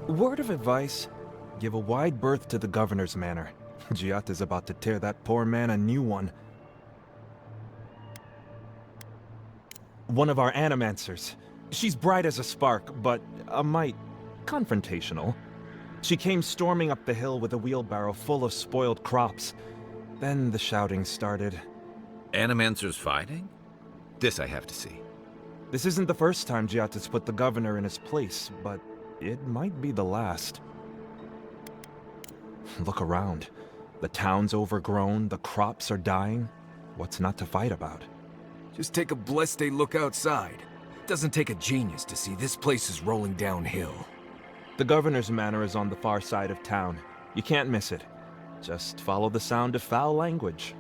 Word of advice, give a wide berth to the governor's manor. Giat is about to tear that poor man a new one. One of our animancers. She's bright as a spark, but a mite confrontational. She came storming up the hill with a wheelbarrow full of spoiled crops. Then the shouting started. Animancers fighting? This I have to see. This isn't the first time Giat has put the governor in his place, but it might be the last. Look around. The town's overgrown, the crops are dying. What's not to fight about? Just take a blessed day look outside. Doesn't take a genius to see this place is rolling downhill. The governor's manor is on the far side of town. You can't miss it. Just follow the sound of foul language.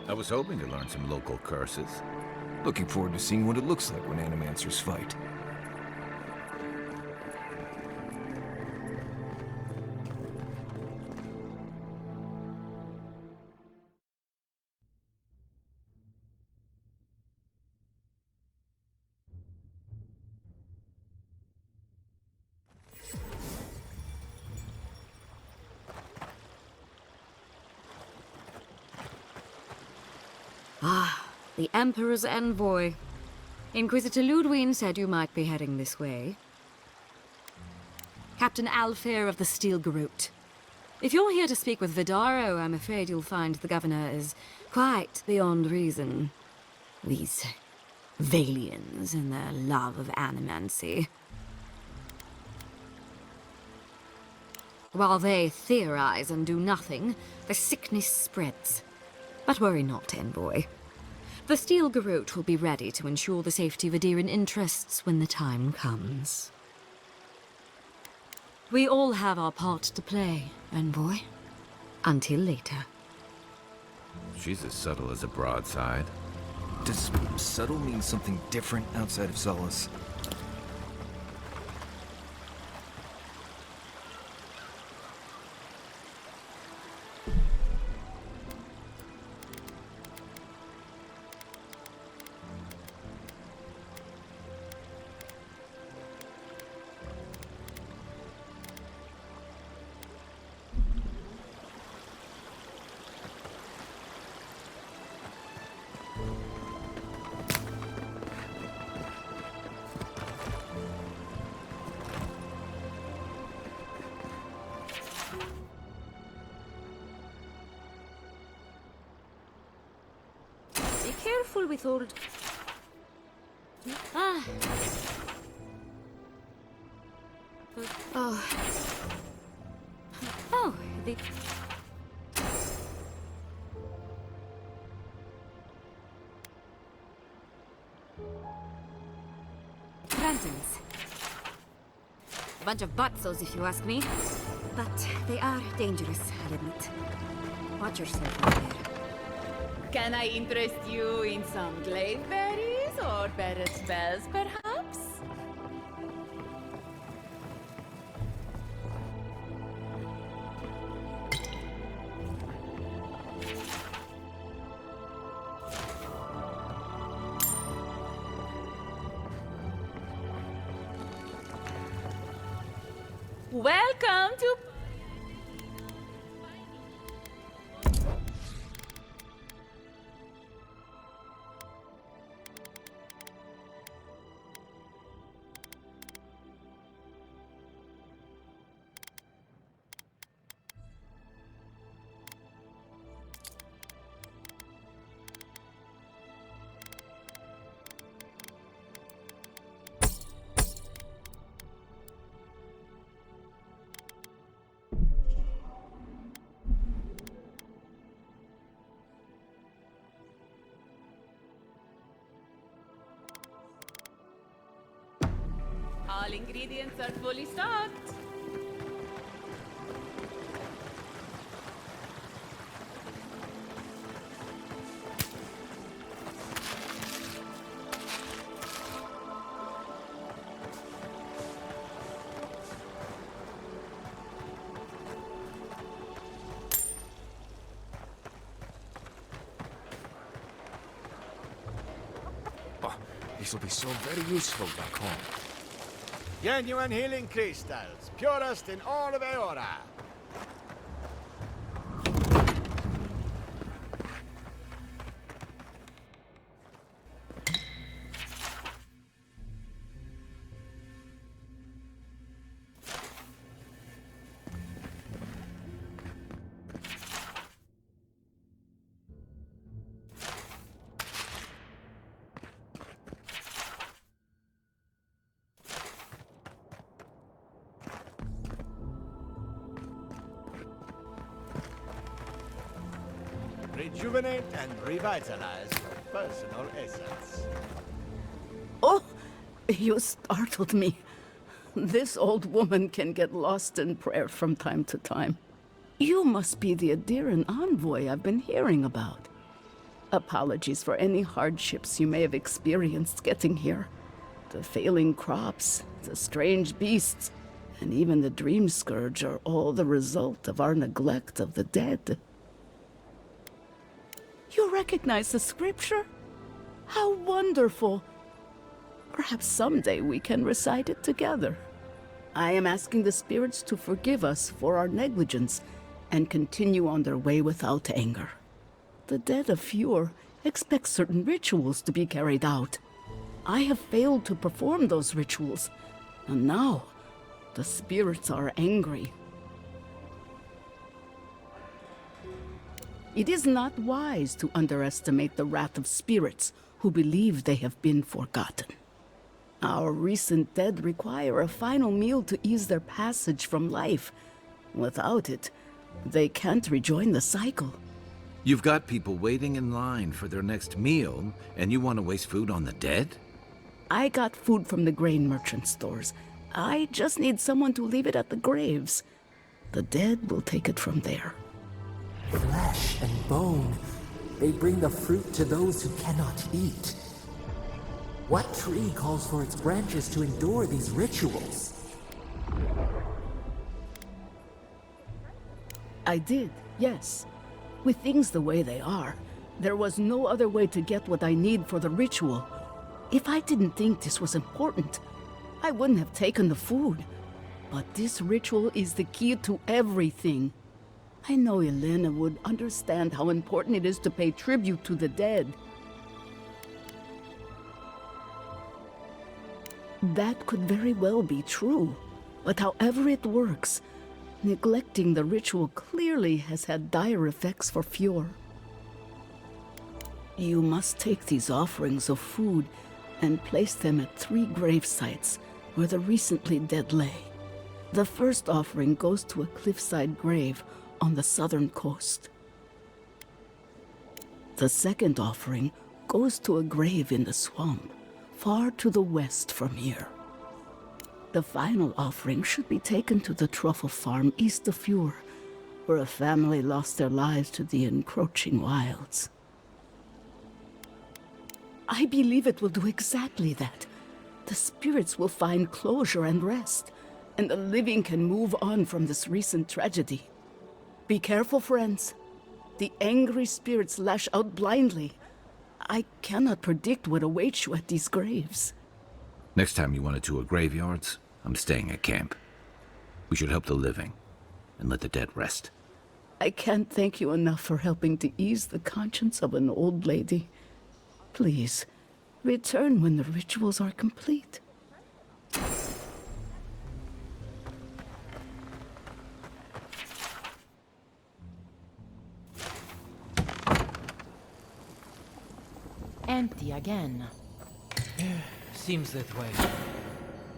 I was hoping to learn some local curses. Looking forward to seeing what it looks like when animancers fight. Ah, the Emperor's envoy. Inquisitor Ludwig said you might be heading this way. Captain Alfair of the Steel Garrote. If you're here to speak with Vidaro, I'm afraid you'll find the governor is quite beyond reason. These Valians and their love of animancy. While they theorize and do nothing, the sickness spreads. But worry not, envoy. The Steel Garrote will be ready to ensure the safety of Adiran interests when the time comes. We all have our part to play, envoy. Until later. She's as subtle as a broadside. Does subtle mean something different outside of Solace? Be careful with old... Ah. Oh. Oh, the... Phantoms. A bunch of butzos, if you ask me. But they are dangerous, I'll admit. Watch yourself out there. Can I interest you in some glade berries or better spells, perhaps? Welcome to... All ingredients are fully stocked. Oh, these will be so very useful back home. Genuine healing crystals, purest in all of Eora. Rejuvenate and revitalize your personal essence. Oh, you startled me. This old woman can get lost in prayer from time to time. You must be the Adiran envoy I've been hearing about. Apologies for any hardships you may have experienced getting here. The failing crops, the strange beasts, and even the dream scourge are all the result of our neglect of the dead. You recognize the scripture? How wonderful! Perhaps someday we can recite it together. I am asking the spirits to forgive us for our negligence and continue on their way without anger. The dead of Fior expect certain rituals to be carried out. I have failed to perform those rituals, and now the spirits are angry. It is not wise to underestimate the wrath of spirits who believe they have been forgotten. Our recent dead require a final meal to ease their passage from life. Without it, they can't rejoin the cycle. You've got people waiting in line for their next meal, and you want to waste food on the dead? I got food from the grain merchant stores. I just need someone to leave it at the graves. The dead will take it from there. Flesh and bone. They bring the fruit to those who cannot eat. What tree calls for its branches to endure these rituals? I did, yes. With things the way they are, there was no other way to get what I need for the ritual. If I didn't think this was important, I wouldn't have taken the food. But this ritual is the key to everything. I know Elena would understand how important it is to pay tribute to the dead. That could very well be true, but however it works, neglecting the ritual clearly has had dire effects for Fior. You must take these offerings of food and place them at 3 grave sites where the recently dead lay. The first offering goes to a cliffside grave on the southern coast. The second offering goes to a grave in the swamp, far to the west from here. The final offering should be taken to the truffle farm east of Fior, where a family lost their lives to the encroaching wilds. I believe it will do exactly that. The spirits will find closure and rest, and the living can move on from this recent tragedy. Be careful, friends. The angry spirits lash out blindly. I cannot predict what awaits you at these graves. Next time you want to tour graveyards, I'm staying at camp. We should help the living and let the dead rest. I can't thank you enough for helping to ease the conscience of an old lady. Please, return when the rituals are complete. Empty again. Seems that way.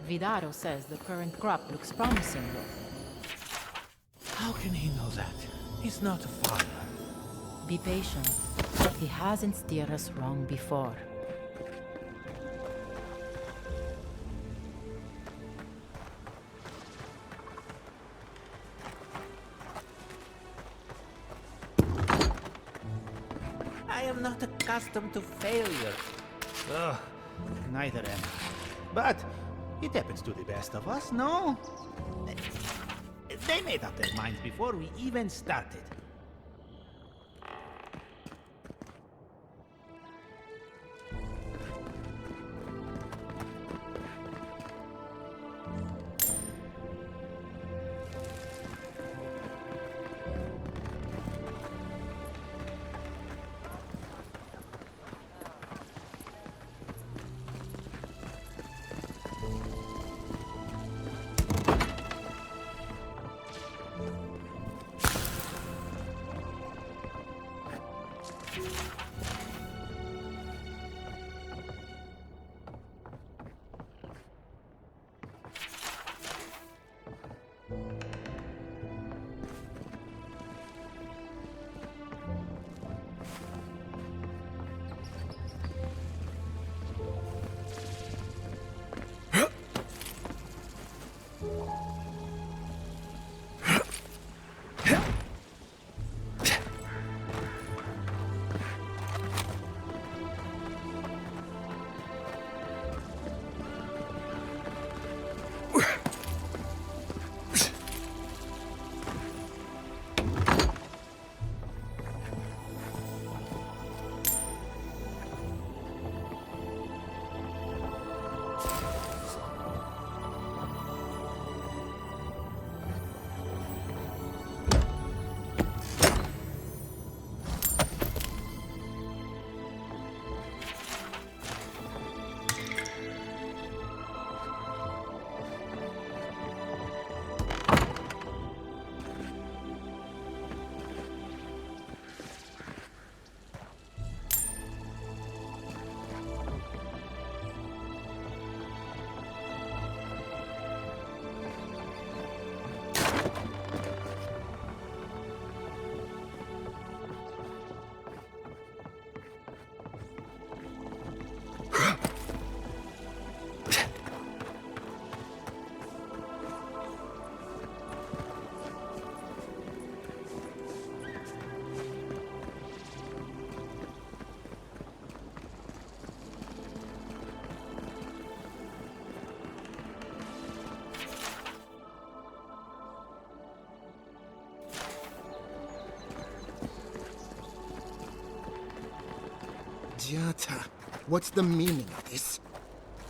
Vidaro says the current crop looks promising, though. How can he know that? He's not a farmer. Be patient. He hasn't steered us wrong before. I am not accustomed to failure. Ugh, neither am I. But it happens to the best of us, no? They made up their minds before we even started. Giata, what's the meaning of this?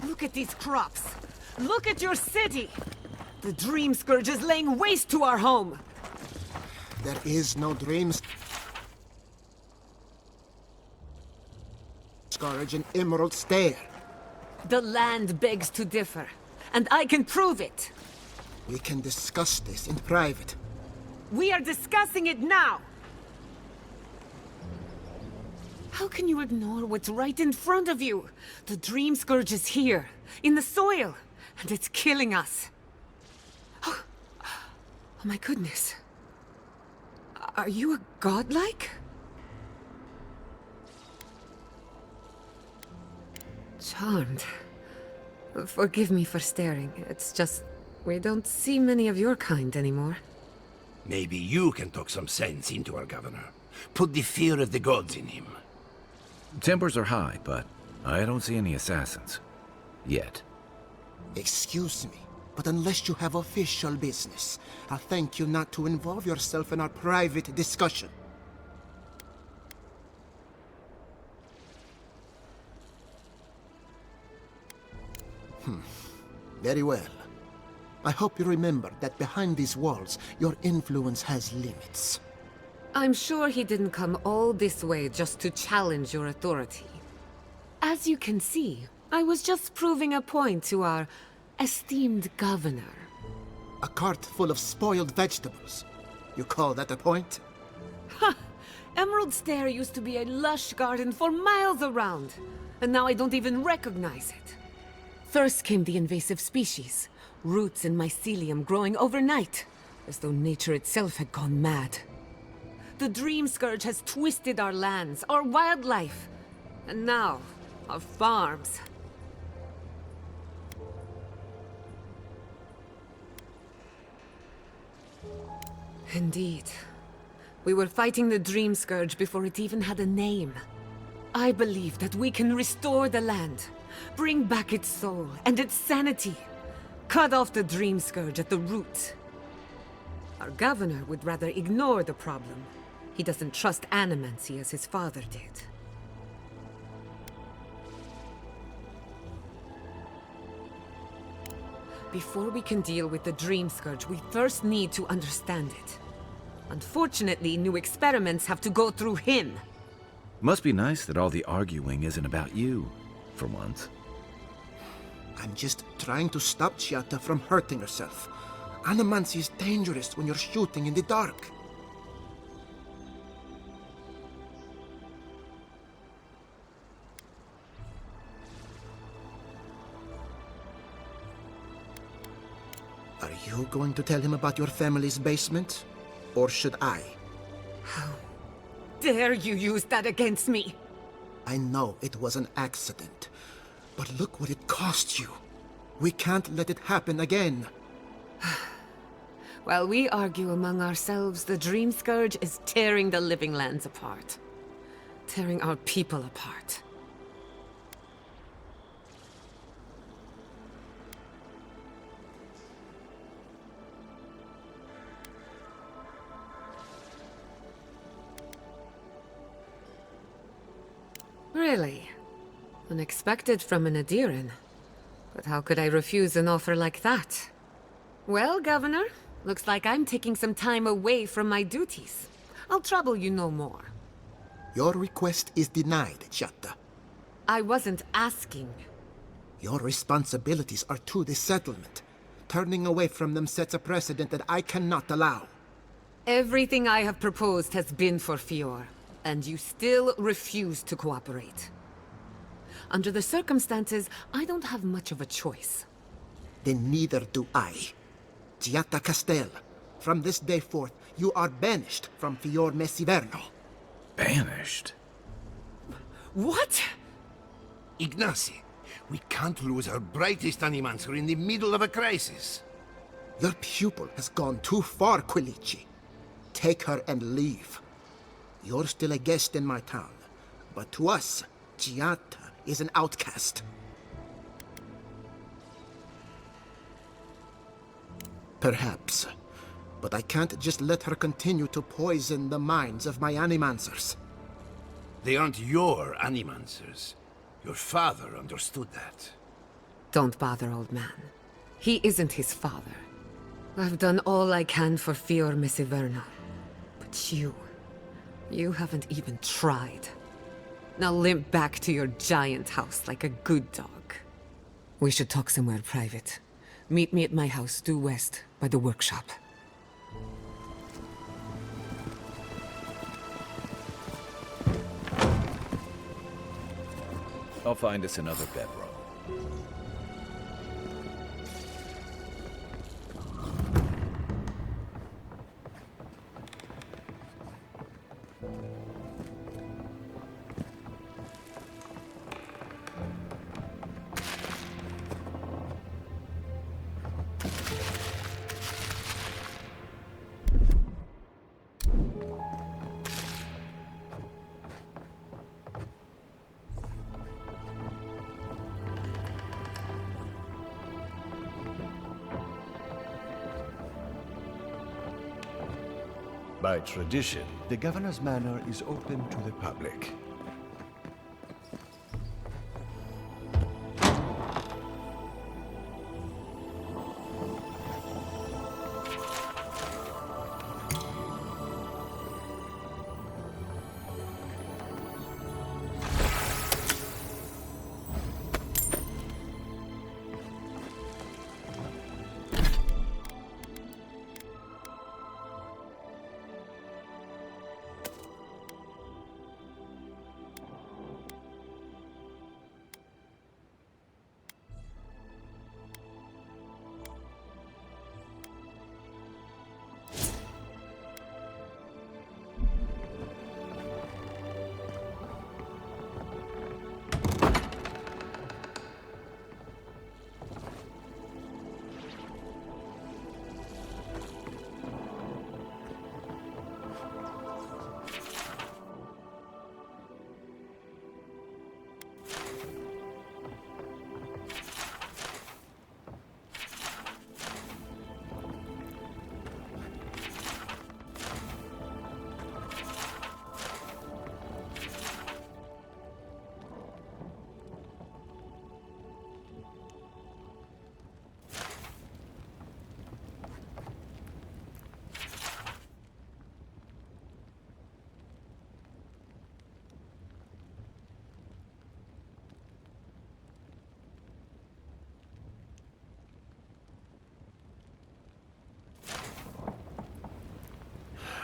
Look at these crops. Look at your city. The Dream Scourge is laying waste to our home. There is no dreams. Scourge and Emerald Stair. The land begs to differ, and I can prove it. We can discuss this in private. We are discussing it now. How can you ignore what's right in front of you? The Dream Scourge is here, in the soil, and it's killing us. Oh my goodness. Are you a godlike? Charmed. Forgive me for staring. It's just, we don't see many of your kind anymore. Maybe you can talk some sense into our governor. Put the fear of the gods in him. Tempers are high, but I don't see any assassins. Yet. Excuse me, but unless you have official business, I'll thank you not to involve yourself in our private discussion. Very well. I hope you remember that behind these walls, your influence has limits. I'm sure he didn't come all this way just to challenge your authority. As you can see, I was just proving a point to our esteemed governor. A cart full of spoiled vegetables. You call that a point? Ha! Emerald Stair used to be a lush garden for miles around, and now I don't even recognize it. First came the invasive species, roots and mycelium growing overnight, as though nature itself had gone mad. The Dream Scourge has twisted our lands, our wildlife, and now, our farms. Indeed. We were fighting the Dream Scourge before it even had a name. I believe that we can restore the land, bring back its soul and its sanity, cut off the Dream Scourge at the root. Our governor would rather ignore the problem. He doesn't trust animancy as his father did. Before we can deal with the Dream Scourge, we first need to understand it. Unfortunately, new experiments have to go through him. Must be nice that all the arguing isn't about you, for once. I'm just trying to stop Chiata from hurting herself. Animancy is dangerous when you're shooting in the dark. Are you going to tell him about your family's basement? Or should I? How dare you use that against me? I know it was an accident, but look what it cost you. We can't let it happen again. While we argue among ourselves, the Dream Scourge is tearing the living lands apart. Tearing our people apart. Really? Unexpected from an Adiran. But how could I refuse an offer like that? Well, Governor, looks like I'm taking some time away from my duties. I'll trouble you no more. Your request is denied, Chiata. I wasn't asking. Your responsibilities are to the settlement. Turning away from them sets a precedent that I cannot allow. Everything I have proposed has been for Fior, and you still refuse to cooperate. Under the circumstances, I don't have much of a choice. Then neither do I. Giata Castel, from this day forth, you are banished from Fior Iverno. Banished? What? Ignacy, we can't lose our brightest animancer in the middle of a crisis. Your pupil has gone too far, Quilici. Take her and leave. You're still a guest in my town, but to us, Giata is an outcast. Perhaps, but I can't just let her continue to poison the minds of my animancers. They aren't your animancers. Your father understood that. Don't bother, old man. He isn't his father. I've done all I can for Fior, Miss Iverno. But you haven't even tried. Now limp back to your giant house like a good dog. We should talk somewhere private. Meet me at my house due west, by the workshop. I'll find us another bedroll. By tradition, the governor's manor is open to the public.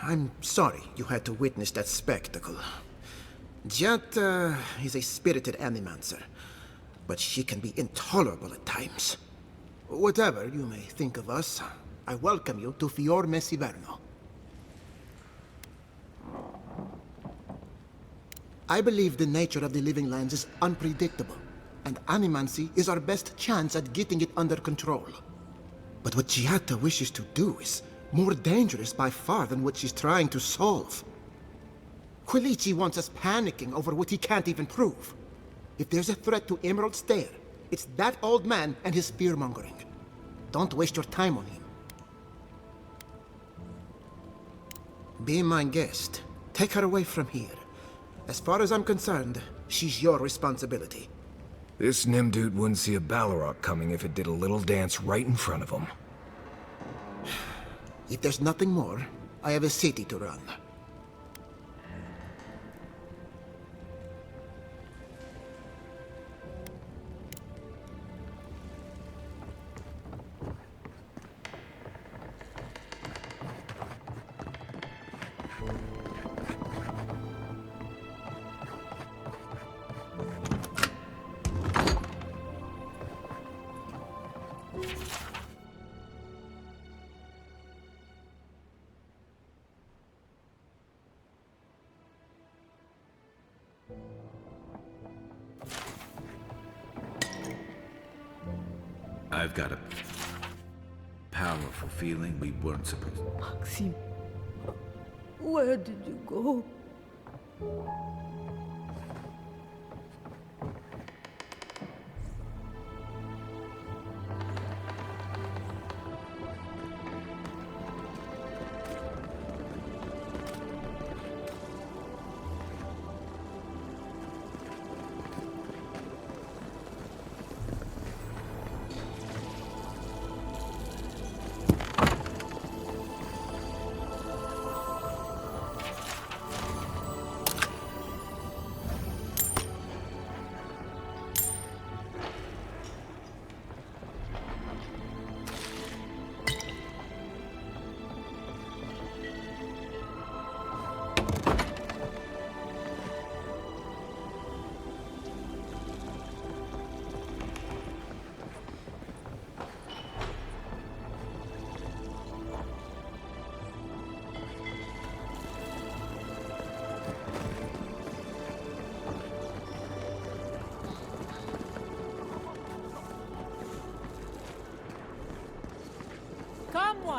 I'm sorry you had to witness that spectacle. Giatta is a spirited animancer, but she can be intolerable at times. Whatever you may think of us, I welcome you to Fior Iverno. I believe the nature of the living lands is unpredictable, and animancy is our best chance at getting it under control. But what Giatta wishes to do is more dangerous by far than what she's trying to solve. Quilici wants us panicking over what he can't even prove. If there's a threat to Emerald Stair, it's that old man and his fear-mongering. Don't waste your time on him. Be my guest. Take her away from here. As far as I'm concerned, she's your responsibility. This Nimdude wouldn't see a Balrog coming if it did a little dance right in front of him. If there's nothing more, I have a city to run. I've got a powerful feeling we weren't supposed to. Maxim, where did you go?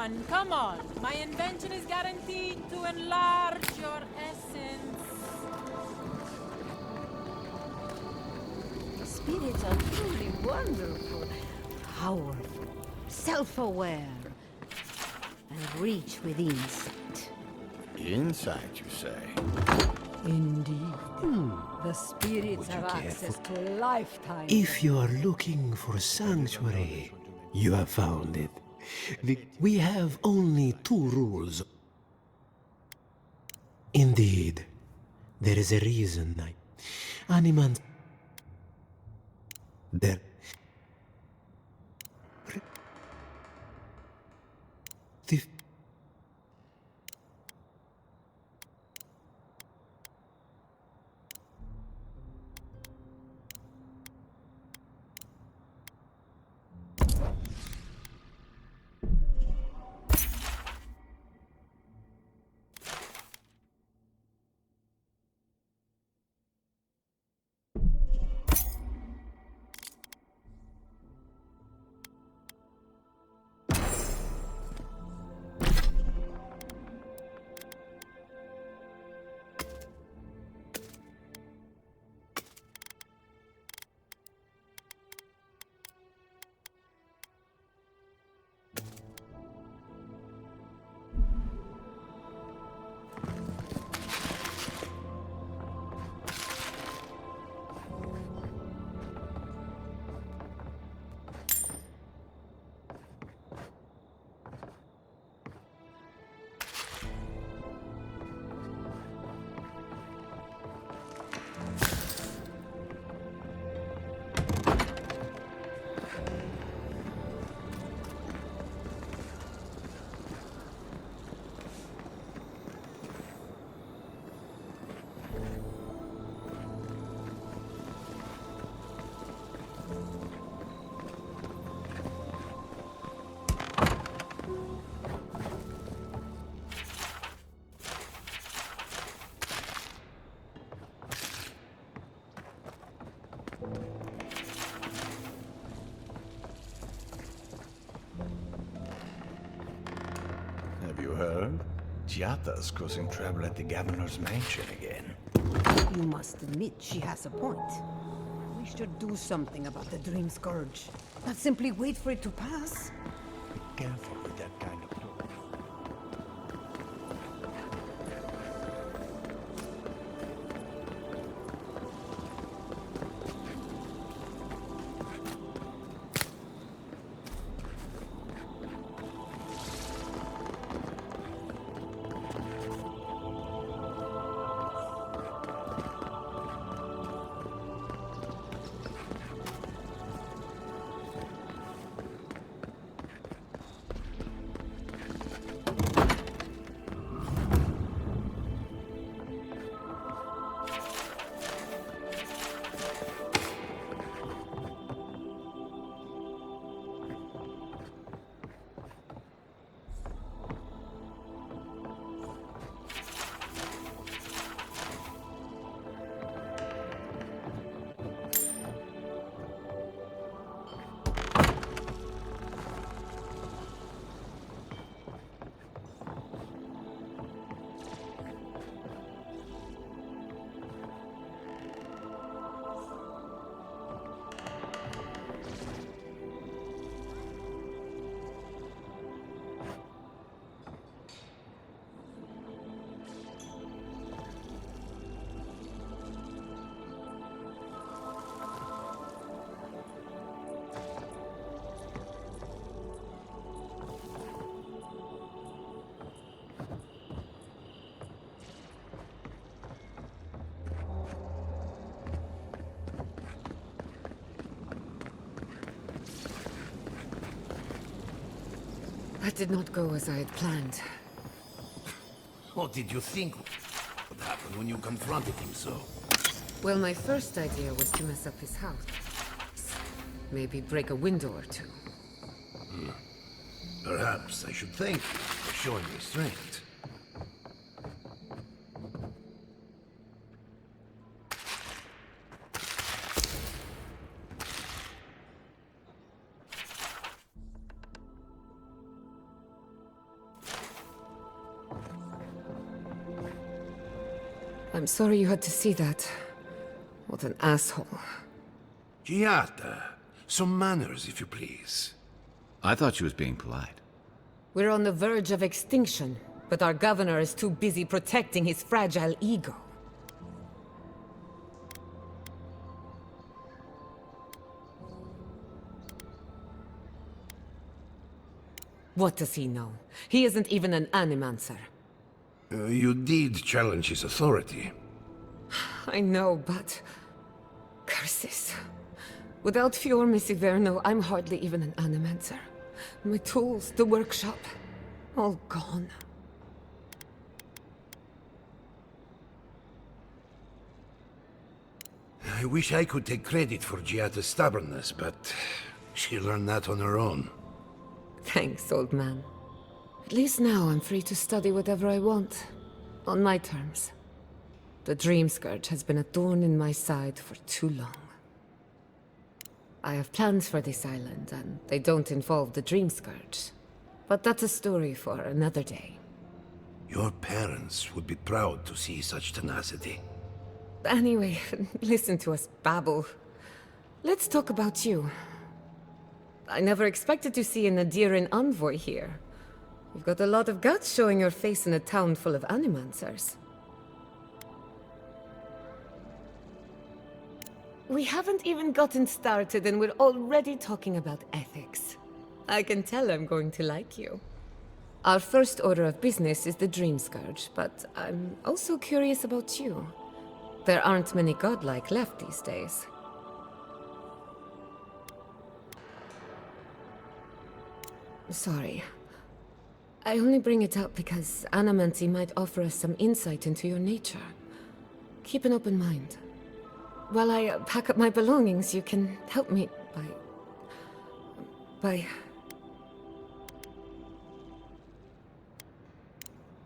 on, come on. My invention is guaranteed to enlarge your essence. Spirits are truly wonderful, powerful, self-aware, and reach with insight. Insight, you say? Indeed. The spirits have access to a lifetime. If you are looking for sanctuary, you have found it. We have only 2 rules. Indeed, there is a reason Animans... There... The... Have you heard? Giatta's causing trouble at the governor's mansion again. You must admit she has a point. We should do something about the Dream Scourge. Not simply wait for it to pass. Be careful with that kind of talk. That did not go as I had planned. What did you think would happen when you confronted him so? Well, my first idea was to mess up his house. Maybe break a window or two. Perhaps I should thank you for showing me strength. I'm sorry you had to see that. What an asshole. Giata, some manners, if you please. I thought she was being polite. We're on the verge of extinction, but our governor is too busy protecting his fragile ego. What does he know? He isn't even an animancer. You did challenge his authority. I know, but... curses. Without Fior, Miss Iverno, I'm hardly even an animancer. My tools, the workshop, all gone. I wish I could take credit for Giata's stubbornness, but she learned that on her own. Thanks, old man. At least now I'm free to study whatever I want. On my terms. The Dream Scourge has been a thorn in my side for too long. I have plans for this island, and they don't involve the Dream Scourge. But that's a story for another day. Your parents would be proud to see such tenacity. Anyway, listen to us babble. Let's talk about you. I never expected to see an Adiran envoy here. You've got a lot of guts showing your face in a town full of animancers. We haven't even gotten started and we're already talking about ethics. I can tell I'm going to like you. Our first order of business is the Dream Scourge, but I'm also curious about you. There aren't many godlike left these days. Sorry. I only bring it up because Animancy might offer us some insight into your nature. Keep an open mind. While I pack up my belongings, you can help me by...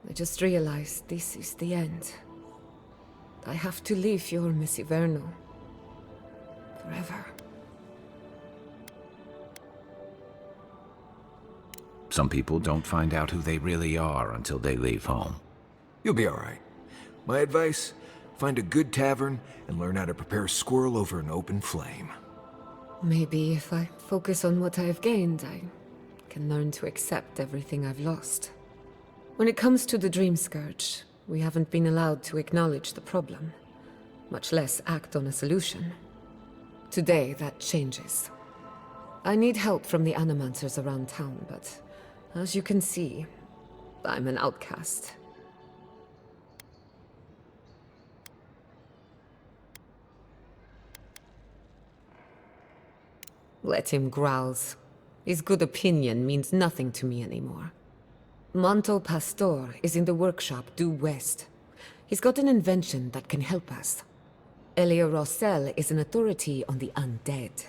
I just realized this is the end. I have to leave Fior, Miss Iverno. Forever. Some people don't find out who they really are until they leave home. You'll be all right. My advice, find a good tavern and learn how to prepare squirrel over an open flame. Maybe if I focus on what I've gained, I can learn to accept everything I've lost. When it comes to the Dream Scourge, we haven't been allowed to acknowledge the problem, much less act on a solution. Today, that changes. I need help from the Animancers around town, but as you can see, I'm an outcast. Let him growls. His good opinion means nothing to me anymore. Manto Pastor is in the workshop due west. He's got an invention that can help us. Elia Rossell is an authority on the undead.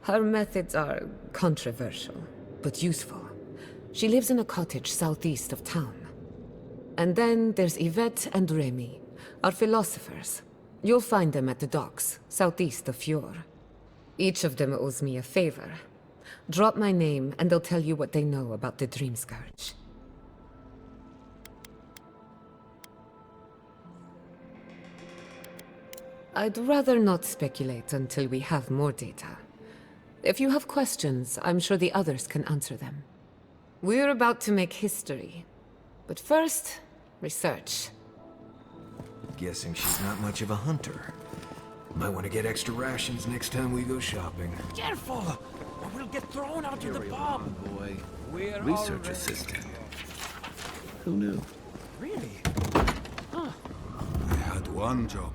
Her methods are controversial, but useful. She lives in a cottage southeast of town. And then there's Yvette and Remy, our philosophers. You'll find them at the docks, southeast of Fior. Each of them owes me a favor. Drop my name and they'll tell you what they know about the Dream Scourge. I'd rather not speculate until we have more data. If you have questions, I'm sure the others can answer them. We're about to make history. But first, research. Guessing she's not much of a hunter. Might want to get extra rations next time we go shopping. Careful, or we'll get thrown out of the pub. Boy, We're research assistant. Who knew? Really? I had one job.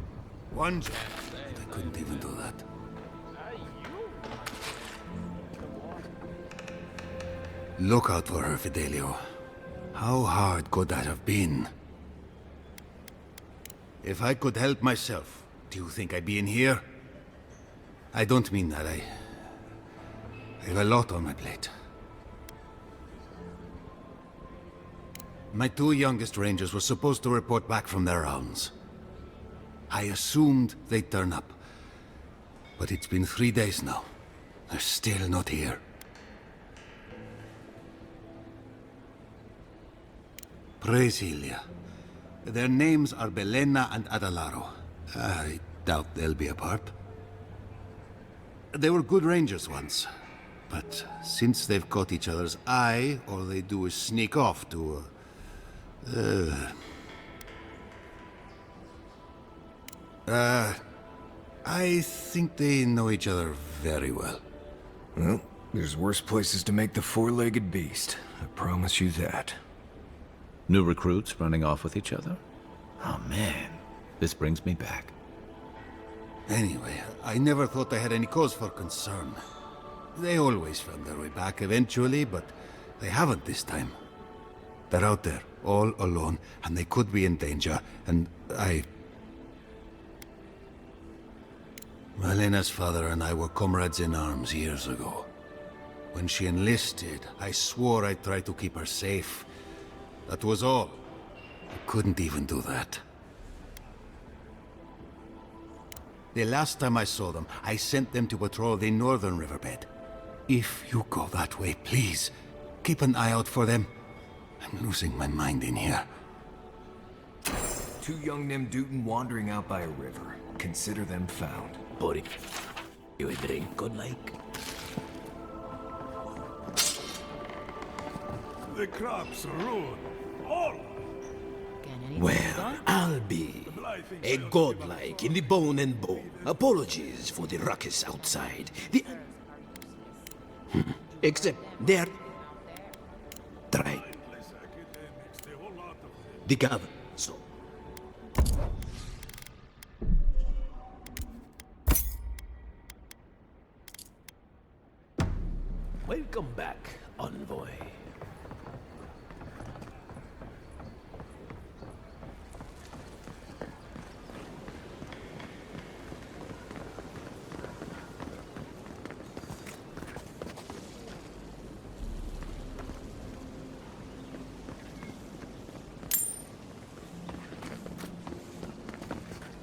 One job. But I couldn't even do that. Look out for her, Fidelio. How hard could that have been? If I could help myself, do you think I'd be in here? I don't mean that. I have a lot on my plate. My two youngest rangers were supposed to report back from their rounds. I assumed they'd turn up. But it's been 3 days now. They're still not here. Praise Ilia. Their names are Belena and Adalaro. I doubt they'll be apart. They were good rangers once, but since they've caught each other's eye, all they do is sneak off to... I think they know each other very well. Well, there's worse places to make the four-legged beast. I promise you that. New recruits running off with each other? Oh man, this brings me back. Anyway, I never thought I had any cause for concern. They always found their way back eventually, but they haven't this time. They're out there, all alone, and they could be in danger, and Malena's father and I were comrades in arms years ago. When she enlisted, I swore I'd try to keep her safe. That was all. I couldn't even do that. The last time I saw them, I sent them to patrol the northern riverbed. If you go that way, please, keep an eye out for them. I'm losing my mind in here. Two young Nimdutin wandering out by a river. Consider them found. Buddy, you a drink good like? The crops are ruined. All. Well, I'll be a godlike in the bone and bone. Apologies for the ruckus outside. Except they're... Try. The governor, so... Welcome back, envoy.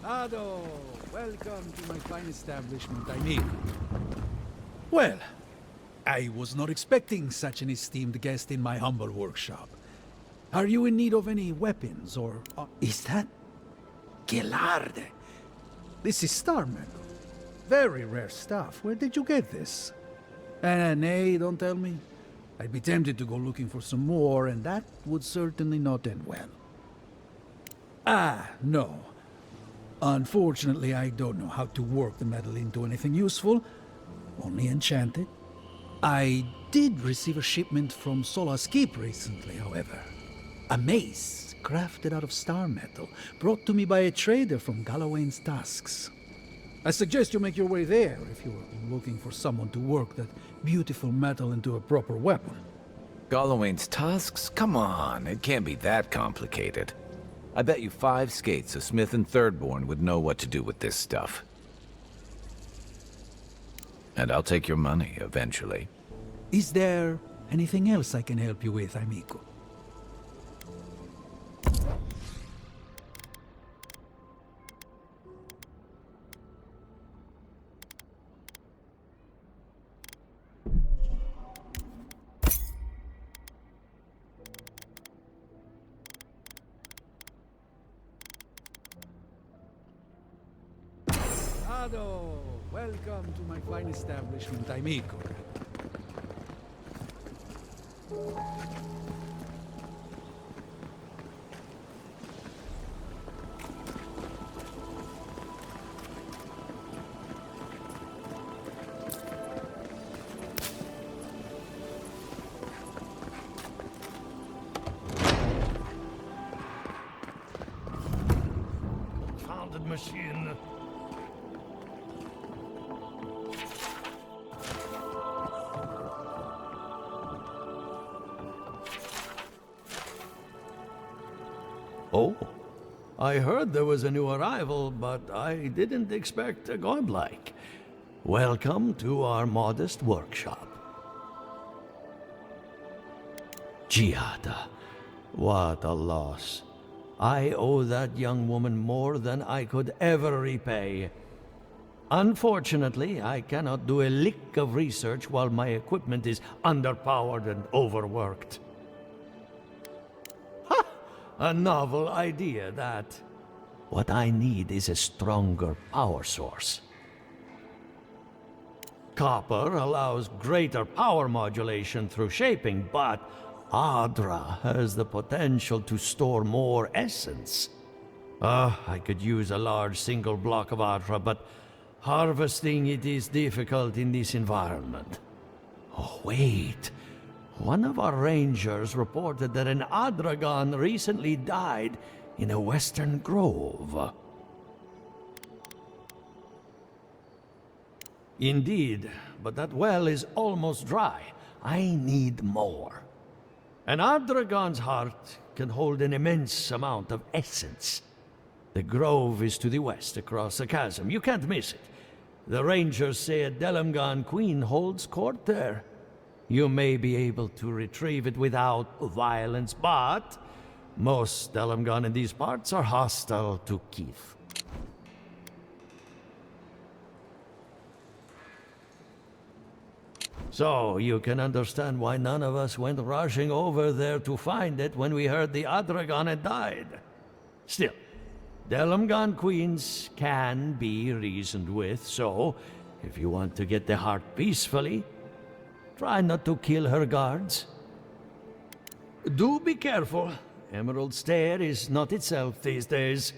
Ado, welcome to my fine establishment, amigo. Well, I was not expecting such an esteemed guest in my humble workshop. Are you in need of any weapons, or... is that... Gelarde? This is star metal. Very rare stuff. Where did you get this? Nay, don't tell me. I'd be tempted to go looking for some more, and that would certainly not end well. No. Unfortunately, I don't know how to work the metal into anything useful. Only enchanted. I did receive a shipment from Sola's Keep recently, however. A mace crafted out of star metal, brought to me by a trader from Galloway's Tusks. I suggest you make your way there if you're looking for someone to work that beautiful metal into a proper weapon. Galloway's Tusks? Come on, it can't be that complicated. I bet you 5 skates a Smith and Thirdborn would know what to do with this stuff. And I'll take your money, eventually. Is there anything else I can help you with, amigo? Ado, welcome to my fine establishment, amigo. Confounded machine. Oh, I heard there was a new arrival, but I didn't expect a godlike. Welcome to our modest workshop. Giada, what a loss. I owe that young woman more than I could ever repay. Unfortunately, I cannot do a lick of research while my equipment is underpowered and overworked. A novel idea, that. What I need is a stronger power source. Copper allows greater power modulation through shaping, but Adra has the potential to store more essence. I could use a large single block of Adra, but harvesting it is difficult in this environment. Oh, wait. One of our rangers reported that an Adragon recently died in a western grove. Indeed, but that well is almost dry. I need more. An Adragon's heart can hold an immense amount of essence. The grove is to the west, across the chasm. You can't miss it. The rangers say a Delamgan queen holds court there. You may be able to retrieve it without violence, but most Delamgan in these parts are hostile to Keith. So, you can understand why none of us went rushing over there to find it when we heard the Adragon had died. Still, Delamgan queens can be reasoned with, so if you want to get the heart peacefully, try not to kill her guards. Do be careful. Emerald Stair is not itself these days.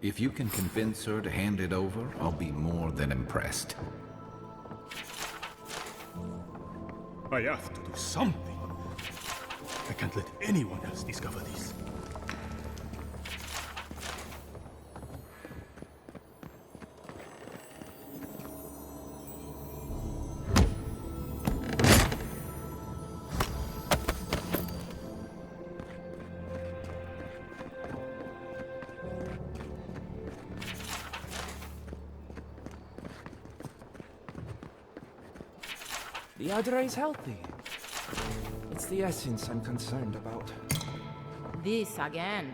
If you can convince her to hand it over, I'll be more than impressed. I have to do something. I can't let anyone else discover this. The Adra is healthy. It's the essence I'm concerned about. This again.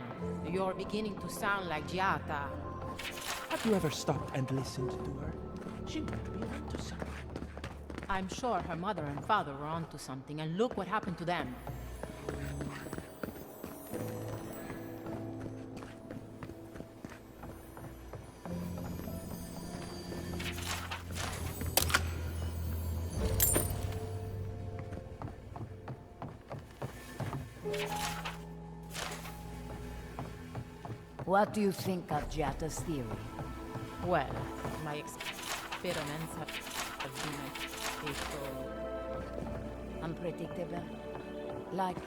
You're beginning to sound like Giata. Have you ever stopped and listened to her? She might be onto something. I'm sure her mother and father were onto something, and look what happened to them. What do you think of Giata's theory? Well, my experiments have been a so unpredictable. Like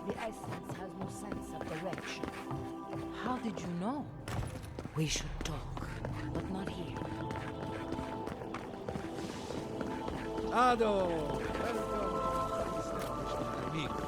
the essence has no sense of direction. How did you know? We should talk, but not here. Ado! Welcome to the establishment, amigo.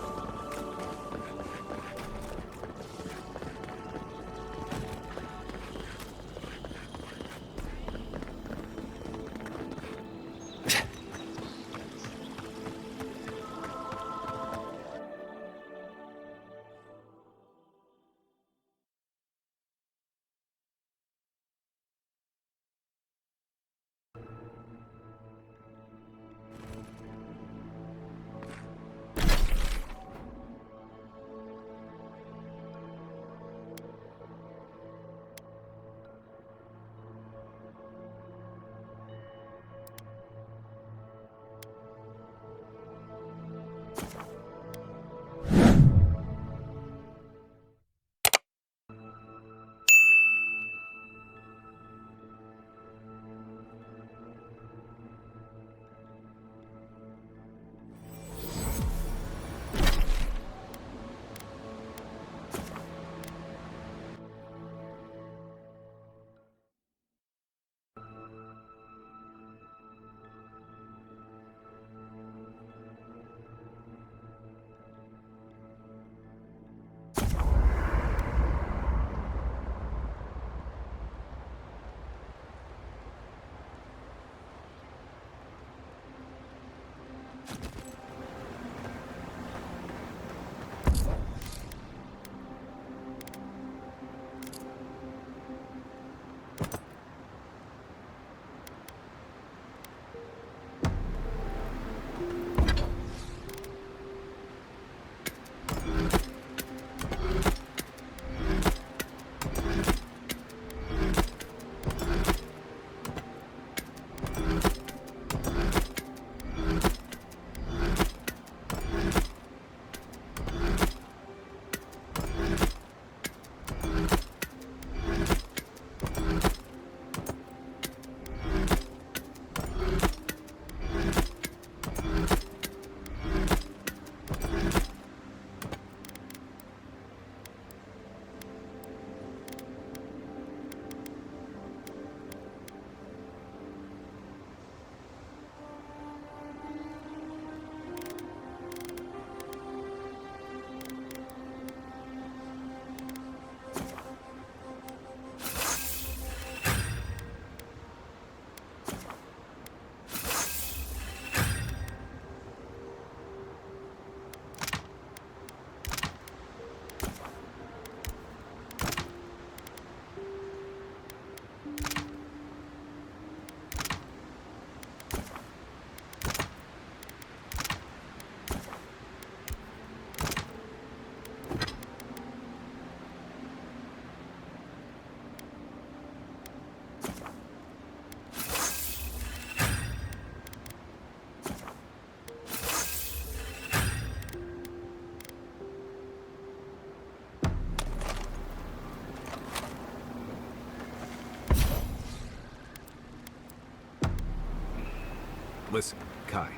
Listen, Kai,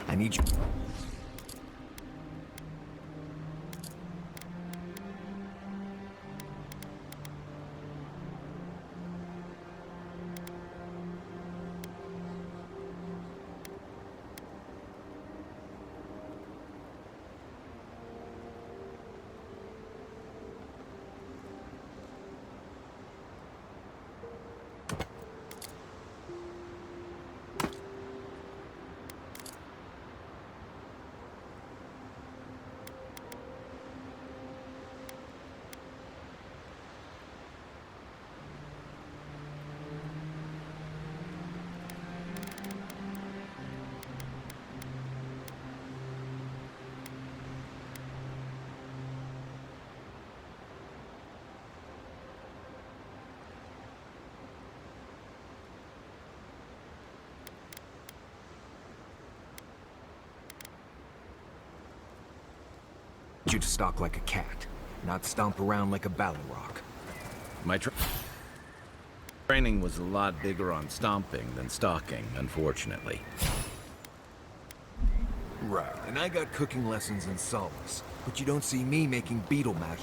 I need you... you to stalk like a cat, not stomp around like a Balrog. My training was a lot bigger on stomping than stalking, unfortunately. Right, and I got cooking lessons in solace, but you don't see me making beetle mash.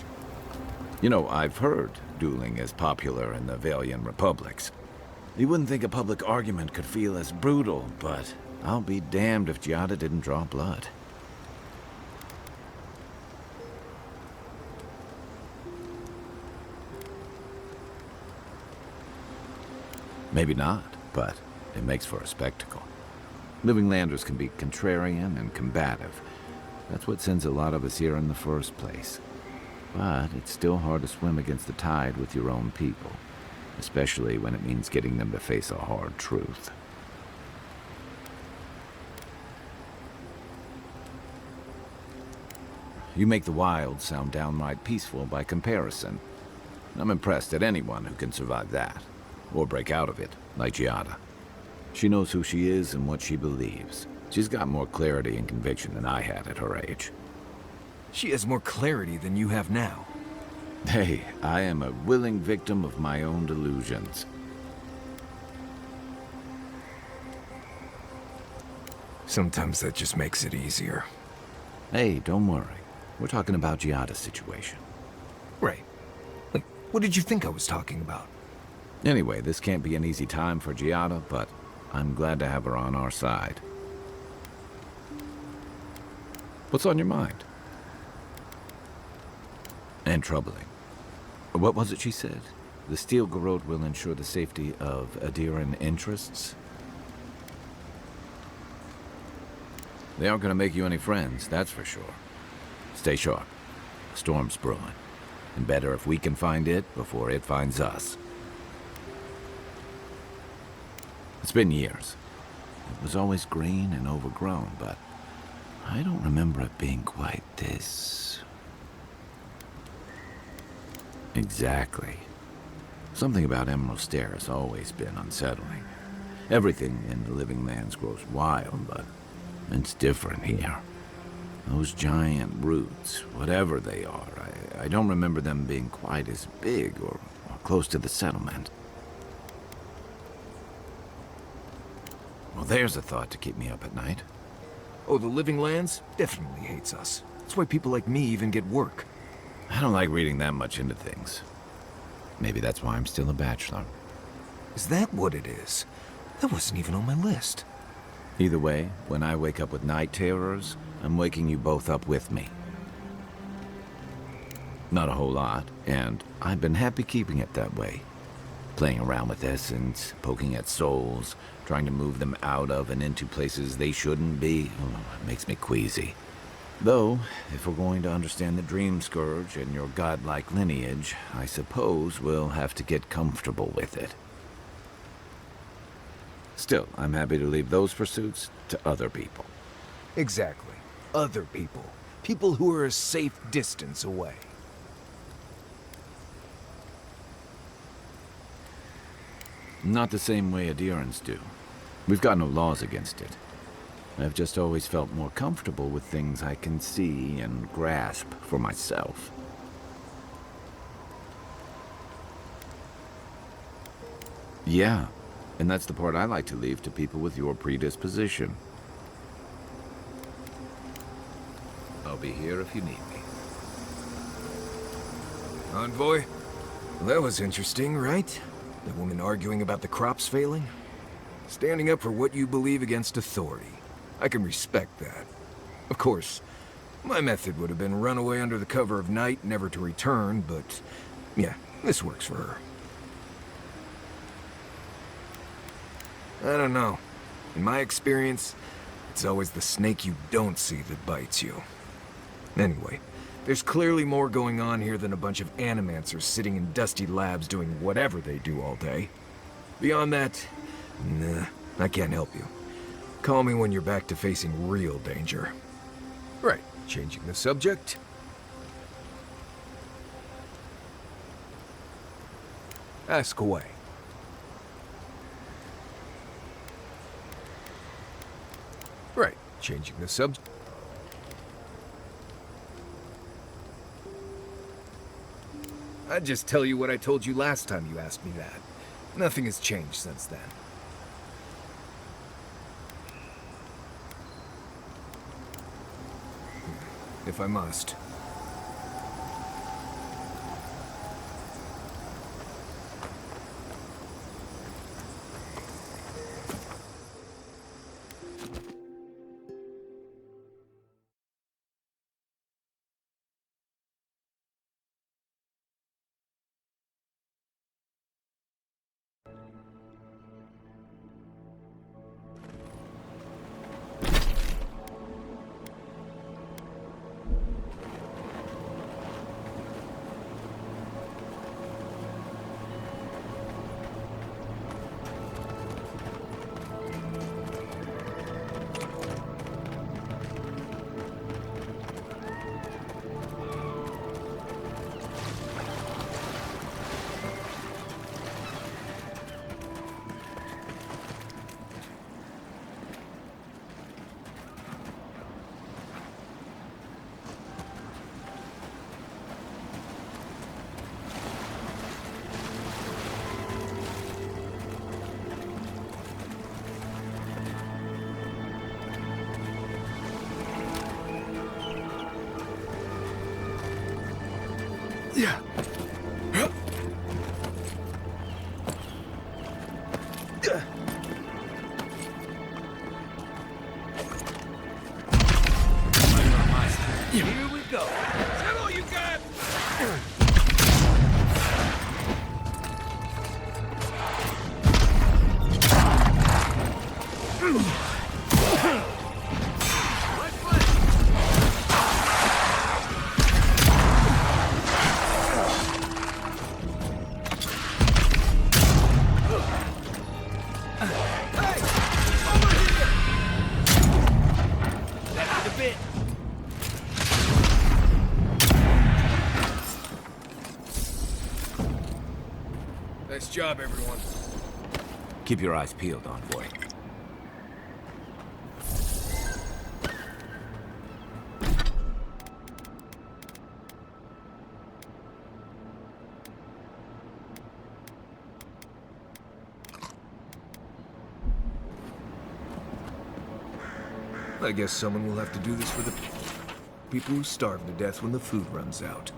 You know, I've heard dueling is popular in the Valian republics. You wouldn't think a public argument could feel as brutal, but I'll be damned if Giada didn't draw blood. Maybe not, but it makes for a spectacle. Living landers can be contrarian and combative. That's what sends a lot of us here in the first place. But it's still hard to swim against the tide with your own people, especially when it means getting them to face a hard truth. You make the wild sound downright peaceful by comparison. I'm impressed at anyone who can survive that. Or break out of it, like Giada. She knows who she is and what she believes. She's got more clarity and conviction than I had at her age. She has more clarity than you have now. Hey, I am a willing victim of my own delusions. Sometimes that just makes it easier. Hey, don't worry. We're talking about Giada's situation. Right. Like, what did you think I was talking about? Anyway, this can't be an easy time for Giada, but I'm glad to have her on our side. What's on your mind? And troubling. What was it she said? The Steel Garrote will ensure the safety of Adiran interests? They aren't going to make you any friends, that's for sure. Stay sharp. Storm's brewing. And better if we can find it before it finds us. It's been years. It was always green and overgrown, but I don't remember it being quite this. Exactly. Something about Emerald Stair has always been unsettling. Everything in the living lands grows wild, but it's different here. Those giant roots, whatever they are, I don't remember them being quite as big or close to the settlement. Well, there's a thought to keep me up at night. Oh, the Living Lands definitely hates us. That's why people like me even get work. I don't like reading that much into things. Maybe that's why I'm still a bachelor. Is that what it is? That wasn't even on my list. Either way, when I wake up with night terrors, I'm waking you both up with me. Not a whole lot, and I've been happy keeping it that way. Playing around with essence, poking at souls, trying to move them out of and into places they shouldn't be. Oh, it makes me queasy. Though, if we're going to understand the Dream Scourge and your godlike lineage, I suppose we'll have to get comfortable with it. Still, I'm happy to leave those pursuits to other people. Exactly. Other people. People who are a safe distance away. Not the same way Adirans do. We've got no laws against it. I've just always felt more comfortable with things I can see and grasp for myself. Yeah, and that's the part I like to leave to people with your predisposition. be here if you need me. Envoy? Well, that was interesting, right? The woman arguing about the crops failing? Standing up for what you believe against authority. I can respect that. Of course, my method would have been run away under the cover of night, never to return, but yeah, this works for her. I don't know. In my experience, it's always the snake you don't see that bites you. Anyway, there's clearly more going on here than a bunch of animancers sitting in dusty labs doing whatever they do all day. Beyond that, nah, I can't help you. Call me when you're back to facing real danger. Right, changing the subject. Ask away. Right, changing the subject. I'd just tell you what I told you last time you asked me that. Nothing has changed since then. If I must. Yeah. Here we go. Is that all you got? Nice job, everyone. Keep your eyes peeled, Envoy. I guess someone will have to do this for the people who starve to death when the food runs out.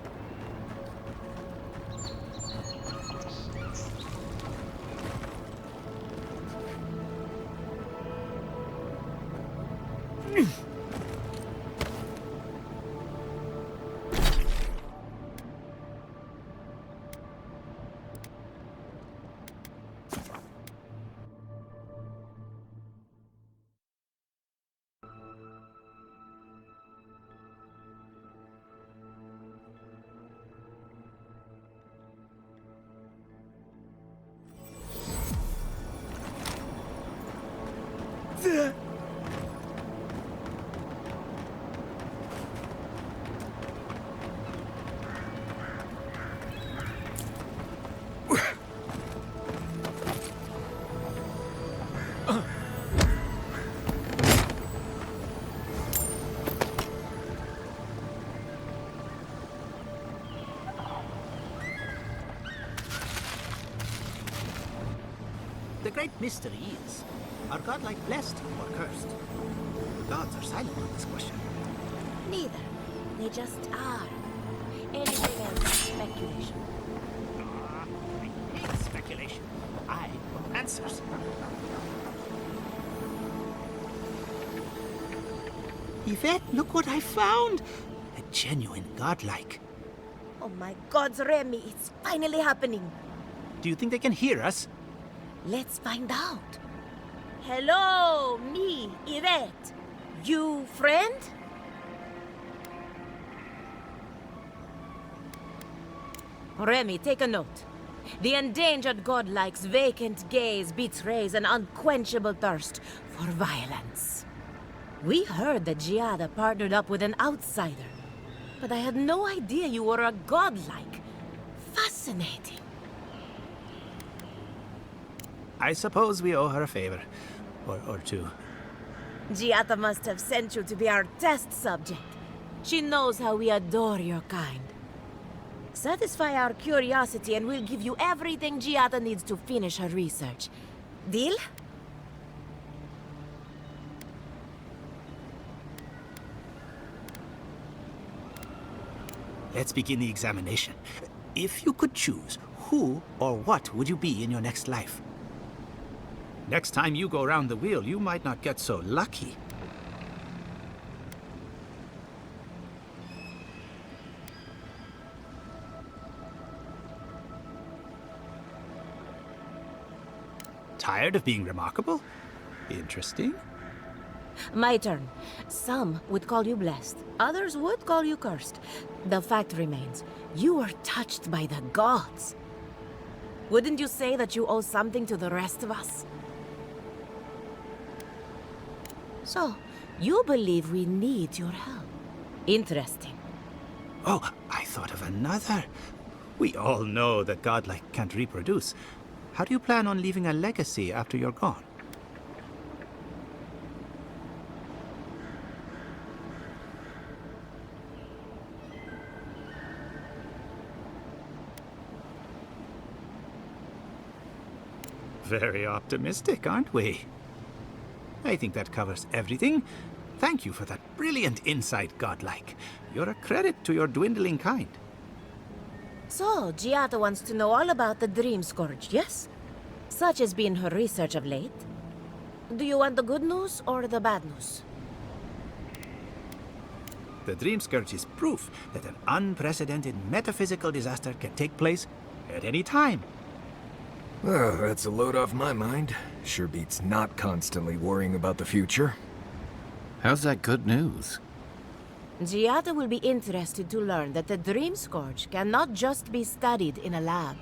The great mystery is, are godlike blessed or cursed? The gods are silent on this question. Neither. They just are. Anything else is speculation. I hate speculation. I want answers. Yvette, look what I found! A genuine godlike. Oh my God, Remy, it's finally happening. Do you think they can hear us? Let's find out. Hello, me, Yvette. You friend? Remy, take a note. The endangered godlike's vacant gaze betrays an unquenchable thirst for violence. We heard that Giada partnered up with an outsider, but I had no idea you were a godlike. Fascinating. I suppose we owe her a favor. Or two. Giada must have sent you to be our test subject. She knows how we adore your kind. Satisfy our curiosity and we'll give you everything Giada needs to finish her research. Deal? Let's begin the examination. If you could choose, who or what would you be in your next life? Next time you go around the wheel, you might not get so lucky. Tired of being remarkable? Interesting. My turn. Some would call you blessed. Others would call you cursed. The fact remains, you were touched by the gods. Wouldn't you say that you owe something to the rest of us? So, you believe we need your help. Interesting. Oh, I thought of another. We all know that godlike can't reproduce. How do you plan on leaving a legacy after you're gone? Very optimistic, aren't we? I think that covers everything. Thank you for that brilliant insight, godlike. You're a credit to your dwindling kind. So, Giada wants to know all about the Dream Scourge, yes? Such has been her research of late. Do you want the good news or the bad news? The Dream Scourge is proof that an unprecedented metaphysical disaster can take place at any time. Well, that's a load off my mind. Sure beats not constantly worrying about the future. How's that good news? Giada will be interested to learn that the Dream Scourge cannot just be studied in a lab.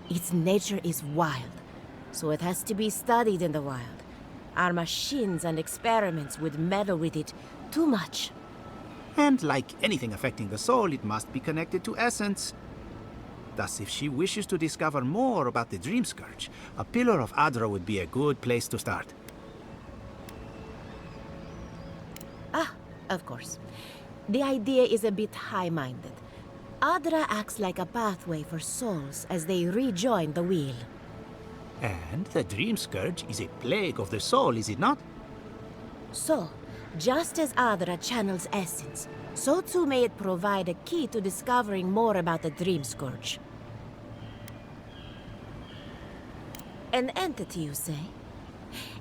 Its nature is wild, so it has to be studied in the wild. Our machines and experiments would meddle with it too much. And like anything affecting the soul, it must be connected to essence. Thus, if she wishes to discover more about the Dream Scourge, a Pillar of Adra would be a good place to start. Ah, of course. The idea is a bit high-minded. Adra acts like a pathway for souls as they rejoin the wheel. And the Dream Scourge is a plague of the soul, is it not? So, just as Adra channels essence, so too may it provide a key to discovering more about the Dream Scourge. An entity, you say?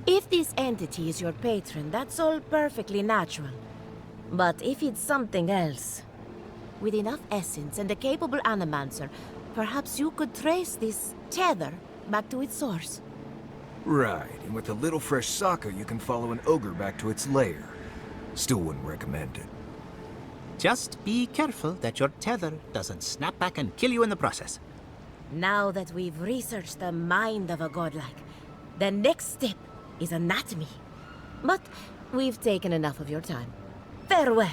If this entity is your patron, that's all perfectly natural. But if it's something else, with enough essence and a capable animancer, perhaps you could trace this tether back to its source. Right, and with a little fresh sake, you can follow an ogre back to its lair. Still wouldn't recommend it. Just be careful that your tether doesn't snap back and kill you in the process. Now that we've researched the mind of a godlike, the next step is anatomy. But we've taken enough of your time. Farewell.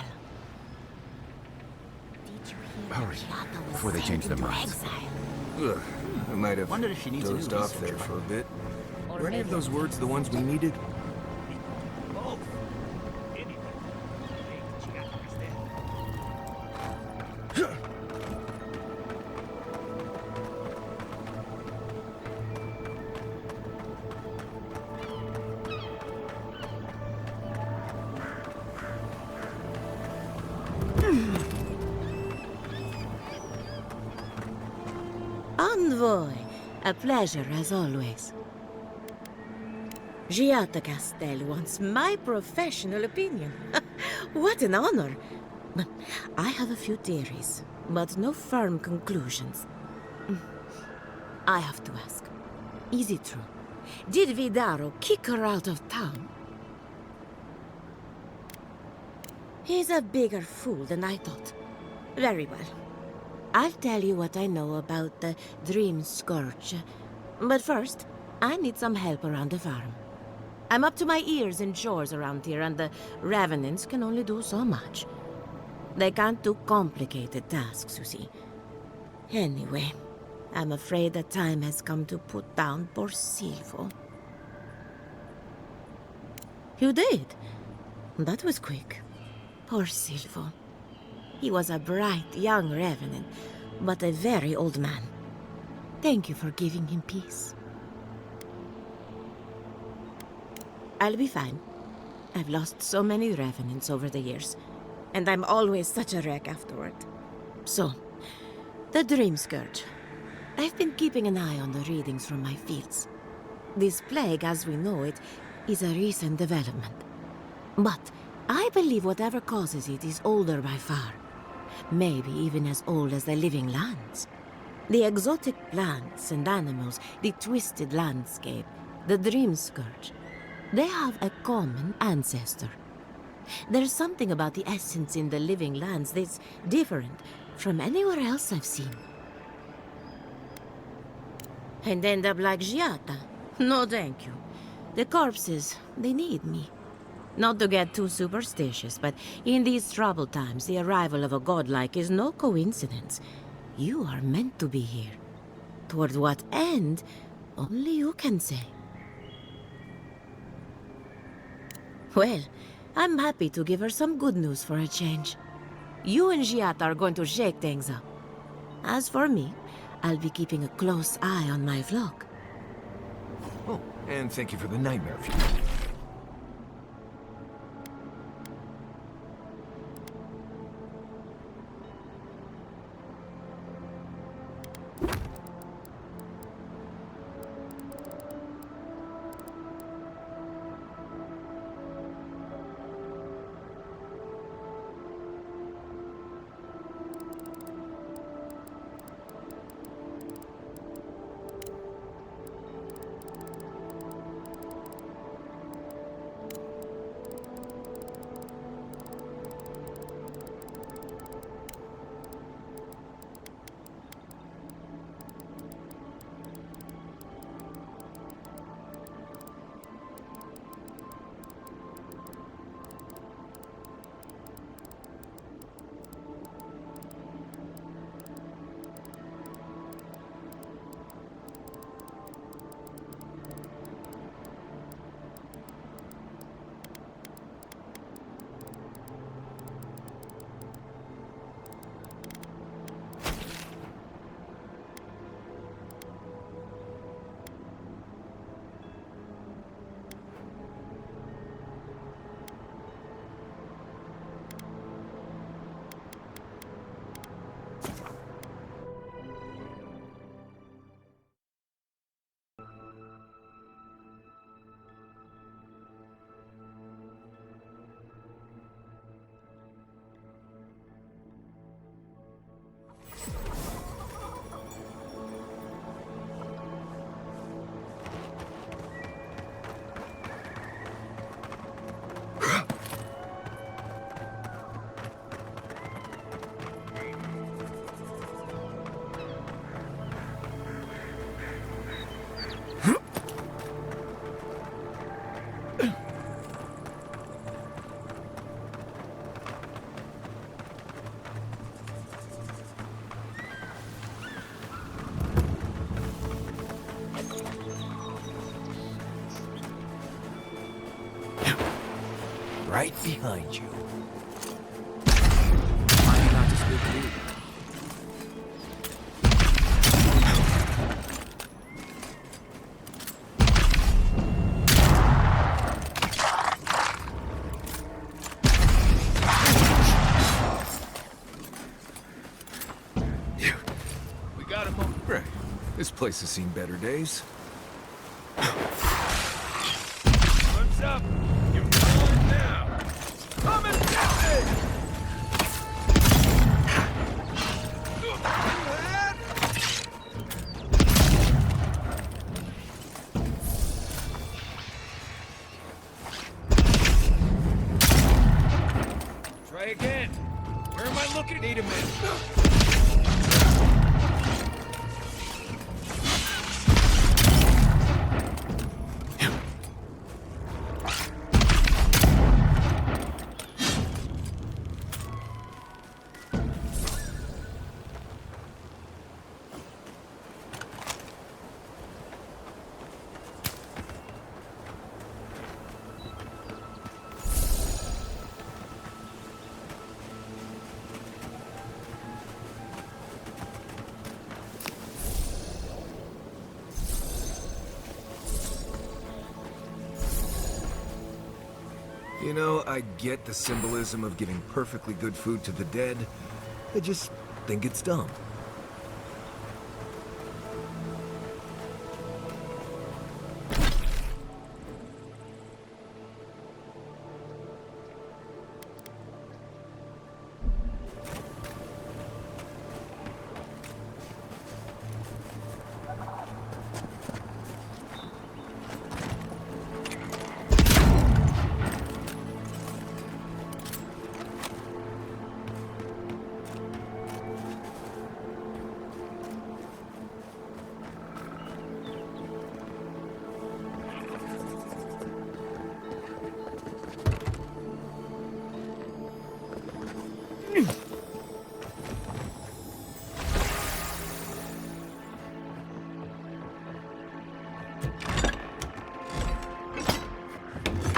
Hurry, before they change their minds. Ugh, I might have Wonder if she needs a new dozed off there researcher. for a bit. Were any of those words the ones we needed? Envoy, a pleasure as always. Giata Castel wants my professional opinion. What an honor! I have a few theories, but no firm conclusions. I have to ask, is it true? Did Vidaro kick her out of town? He's a bigger fool than I thought. Very well. I'll tell you what I know about the Dream Scourge. But first, I need some help around the farm. I'm up to my ears in chores around here, and the Revenants can only do so much. They can't do complicated tasks, you see. Anyway, I'm afraid the time has come to put down poor Silvo. You did? That was quick. Poor Silvo. He was a bright young Revenant, but a very old man. Thank you for giving him peace. I'll be fine. I've lost so many Revenants over the years, and I'm always such a wreck afterward. So, the Dream Scourge. I've been keeping an eye on the readings from my fields. This plague, as we know it, is a recent development. But I believe whatever causes it is older by far. Maybe even as old as the living lands. The exotic plants and animals, the twisted landscape, the Dream Scourge. They have a common ancestor. There's something about the essence in the living lands that's different from anywhere else I've seen. And end up like Giata? No, thank you. The corpses, they need me. Not to get too superstitious, but in these troubled times, the arrival of a godlike is no coincidence. You are meant to be here. Toward what end, only you can say. Well, I'm happy to give her some good news for a change. You and Giata are going to shake things up. As for me, I'll be keeping a close eye on my flock. Oh, and thank you for the nightmare fuel. Right behind you. I'm not to speak to you. We got him on. Right. This place has seen better days. What's up? You're falling now. Come and get me! Try again. Where am I looking? Need a minute. You know, I get the symbolism of giving perfectly good food to the dead. I just think it's dumb.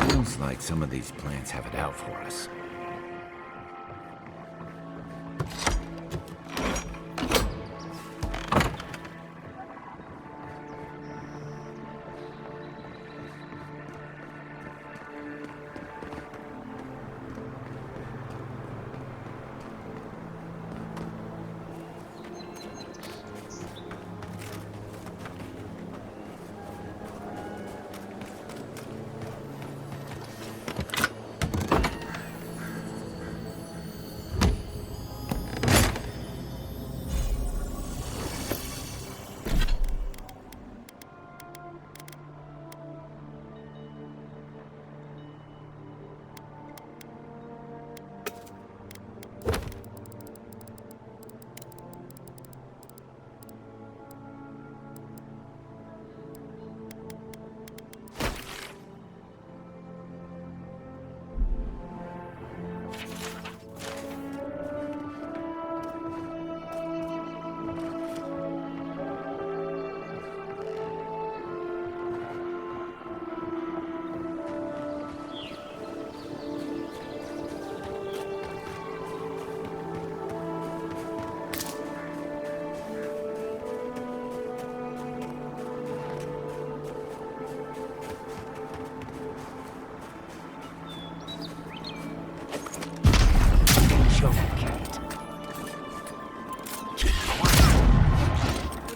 Feels like some of these plants have it out for us.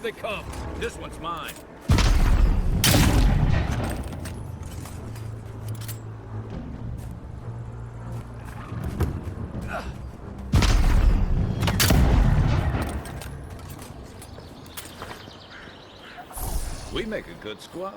Here they come. This one's mine. We make a good squad.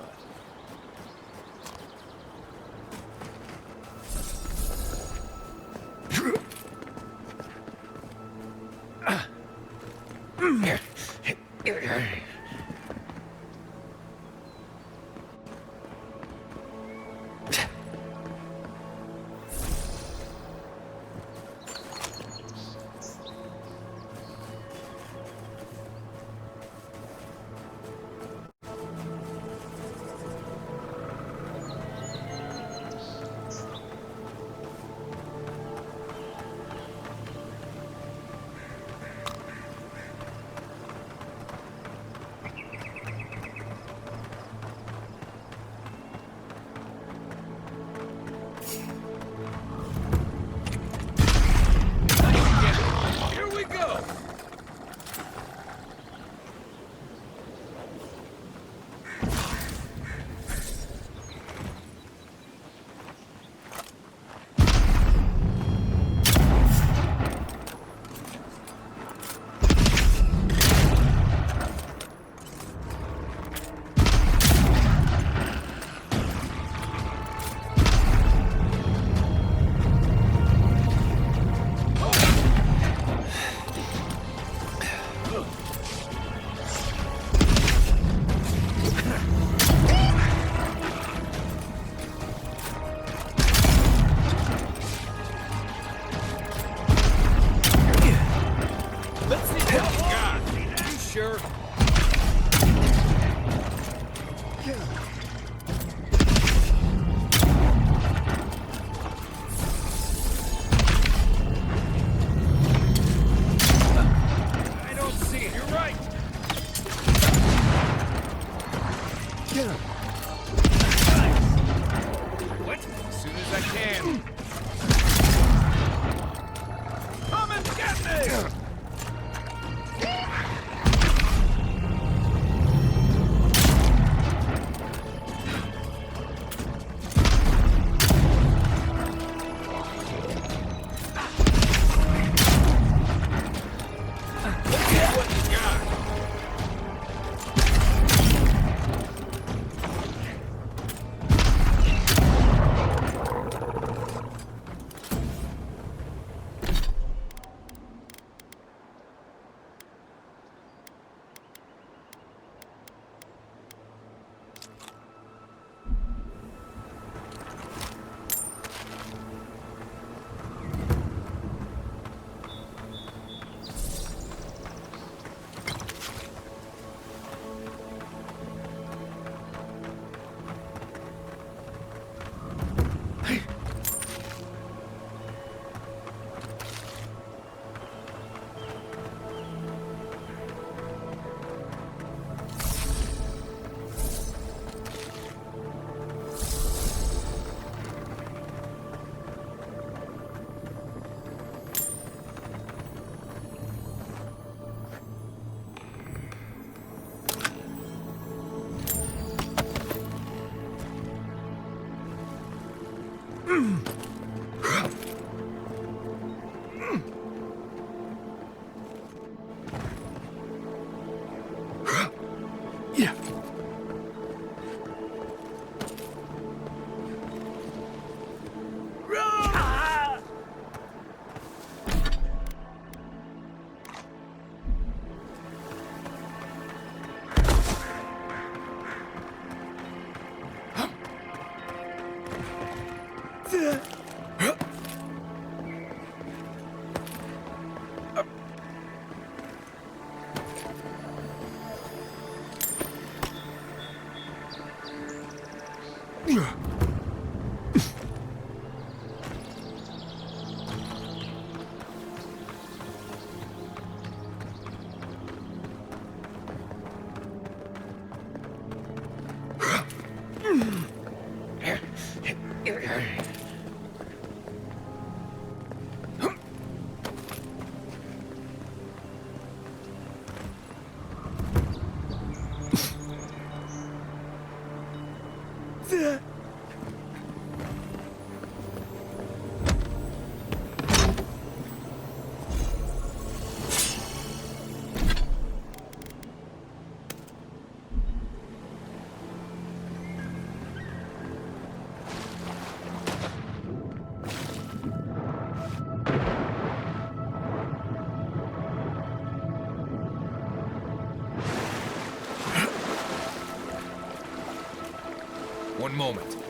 One moment.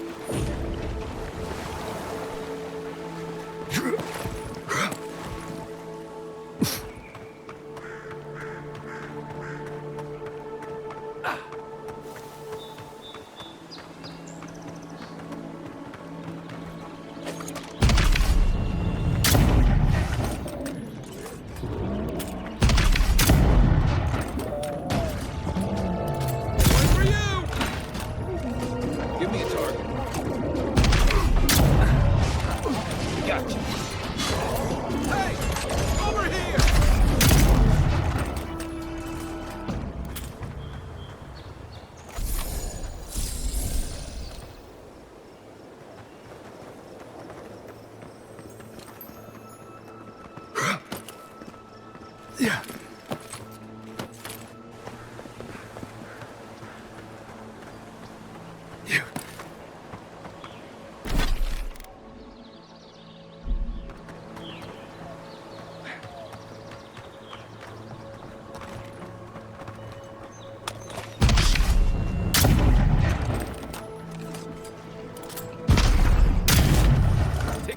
Take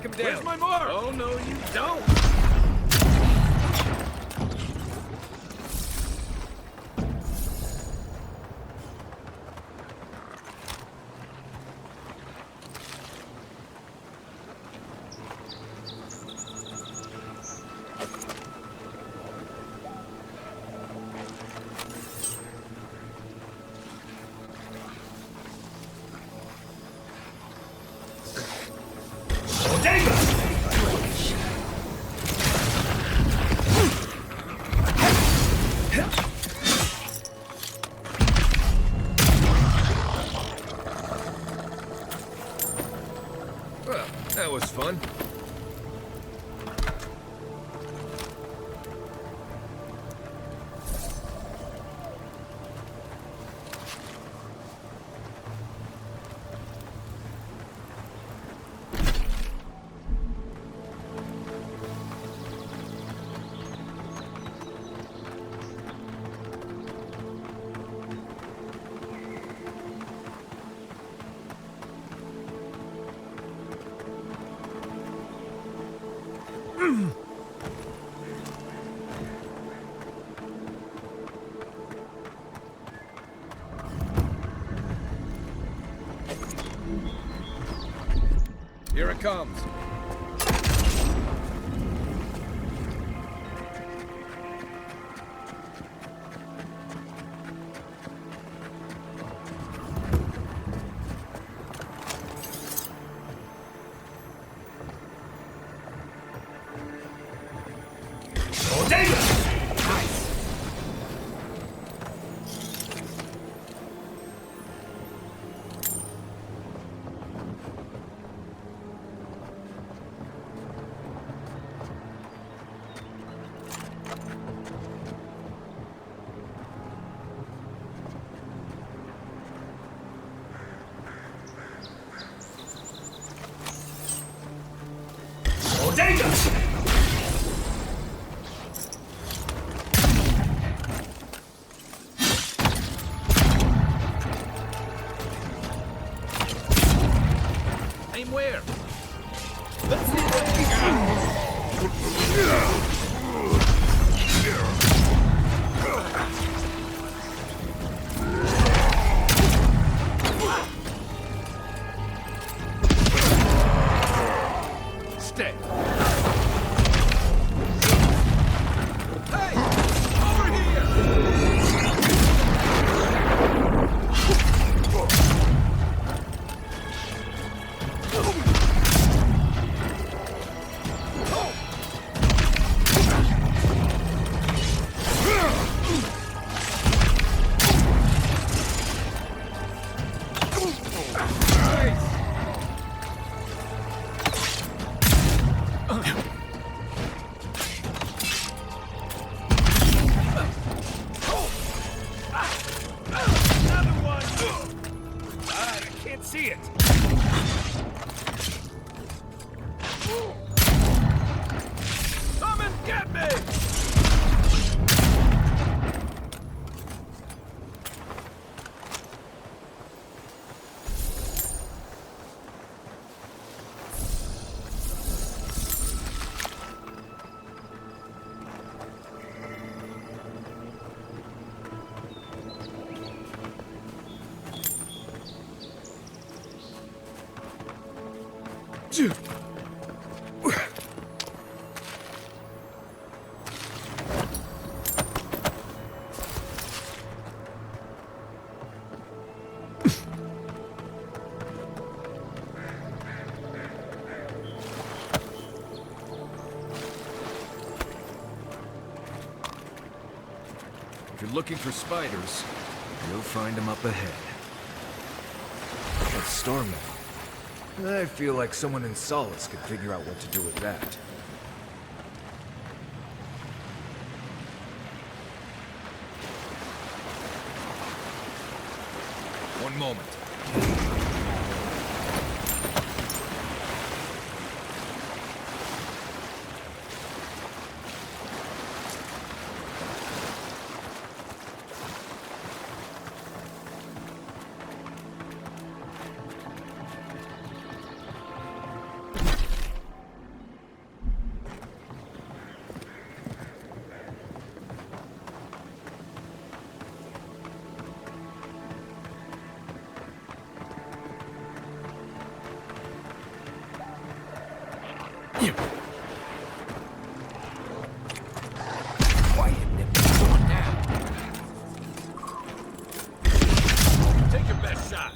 him down. Where's my mark? Oh, no, you don't. Well, that was fun. Here it comes. Aim where? Let's see what we got. Stay. Hey! Over here! See it. Come and get me! If you're looking for spiders, you'll find them up ahead. That storm now. I feel like someone in Solace could figure out what to do with that. One moment. Take your best shot.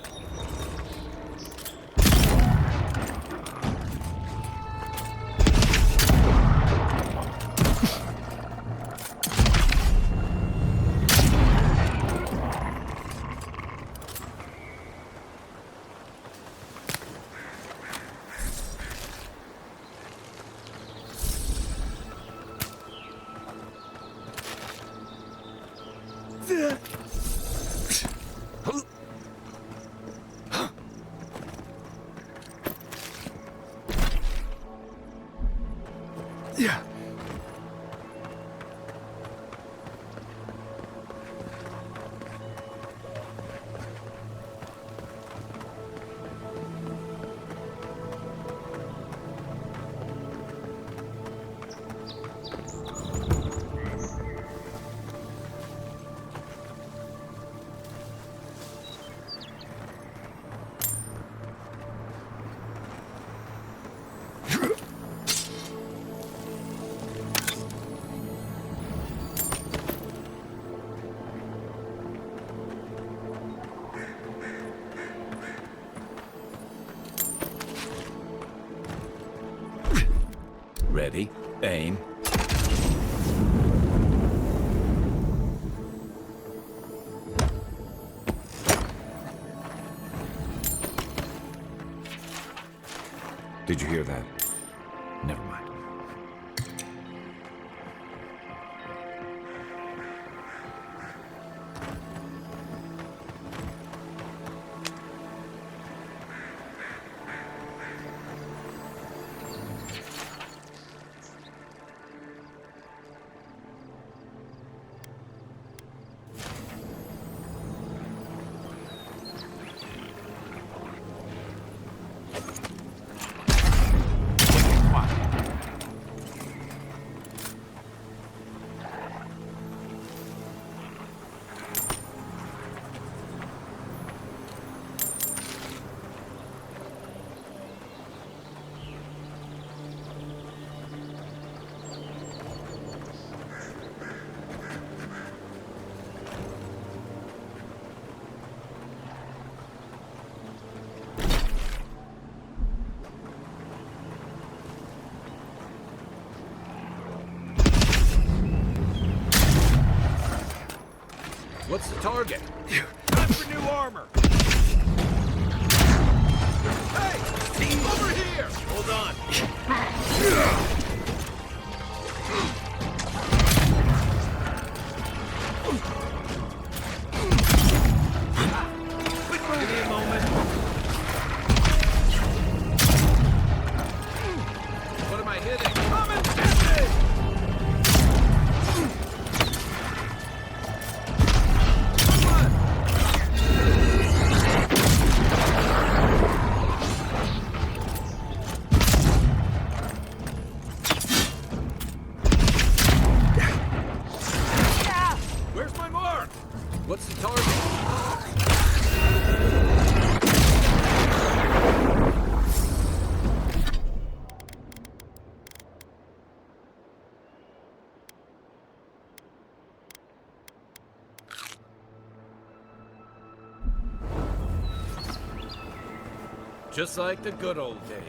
Yeah. Ready, aim. Did you hear that? Never mind. What's the target? Time for new armor. Hey, team over here. Hold on. Give me a moment. What am I hitting? Come and get me! Where's my mark? What's the target? Just like the good old days.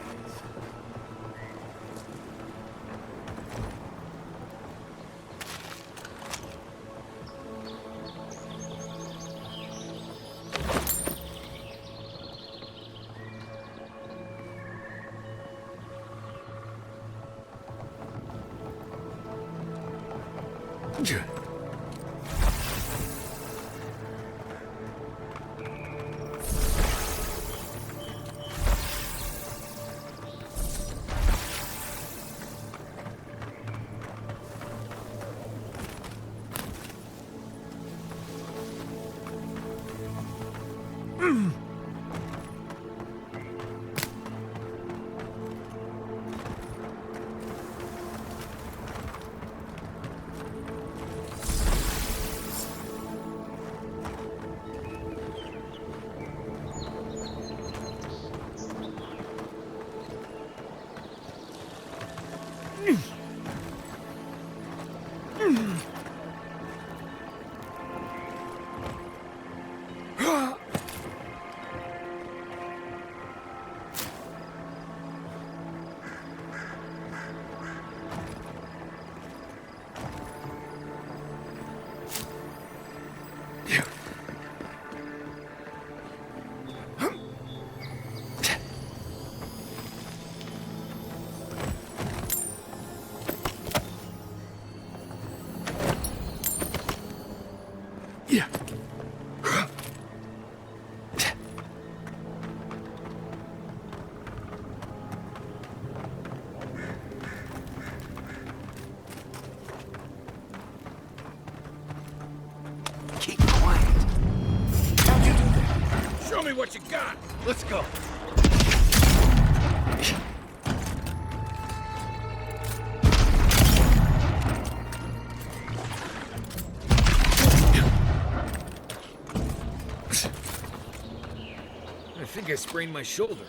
Show me what you got! Let's go. I think I sprained my shoulder.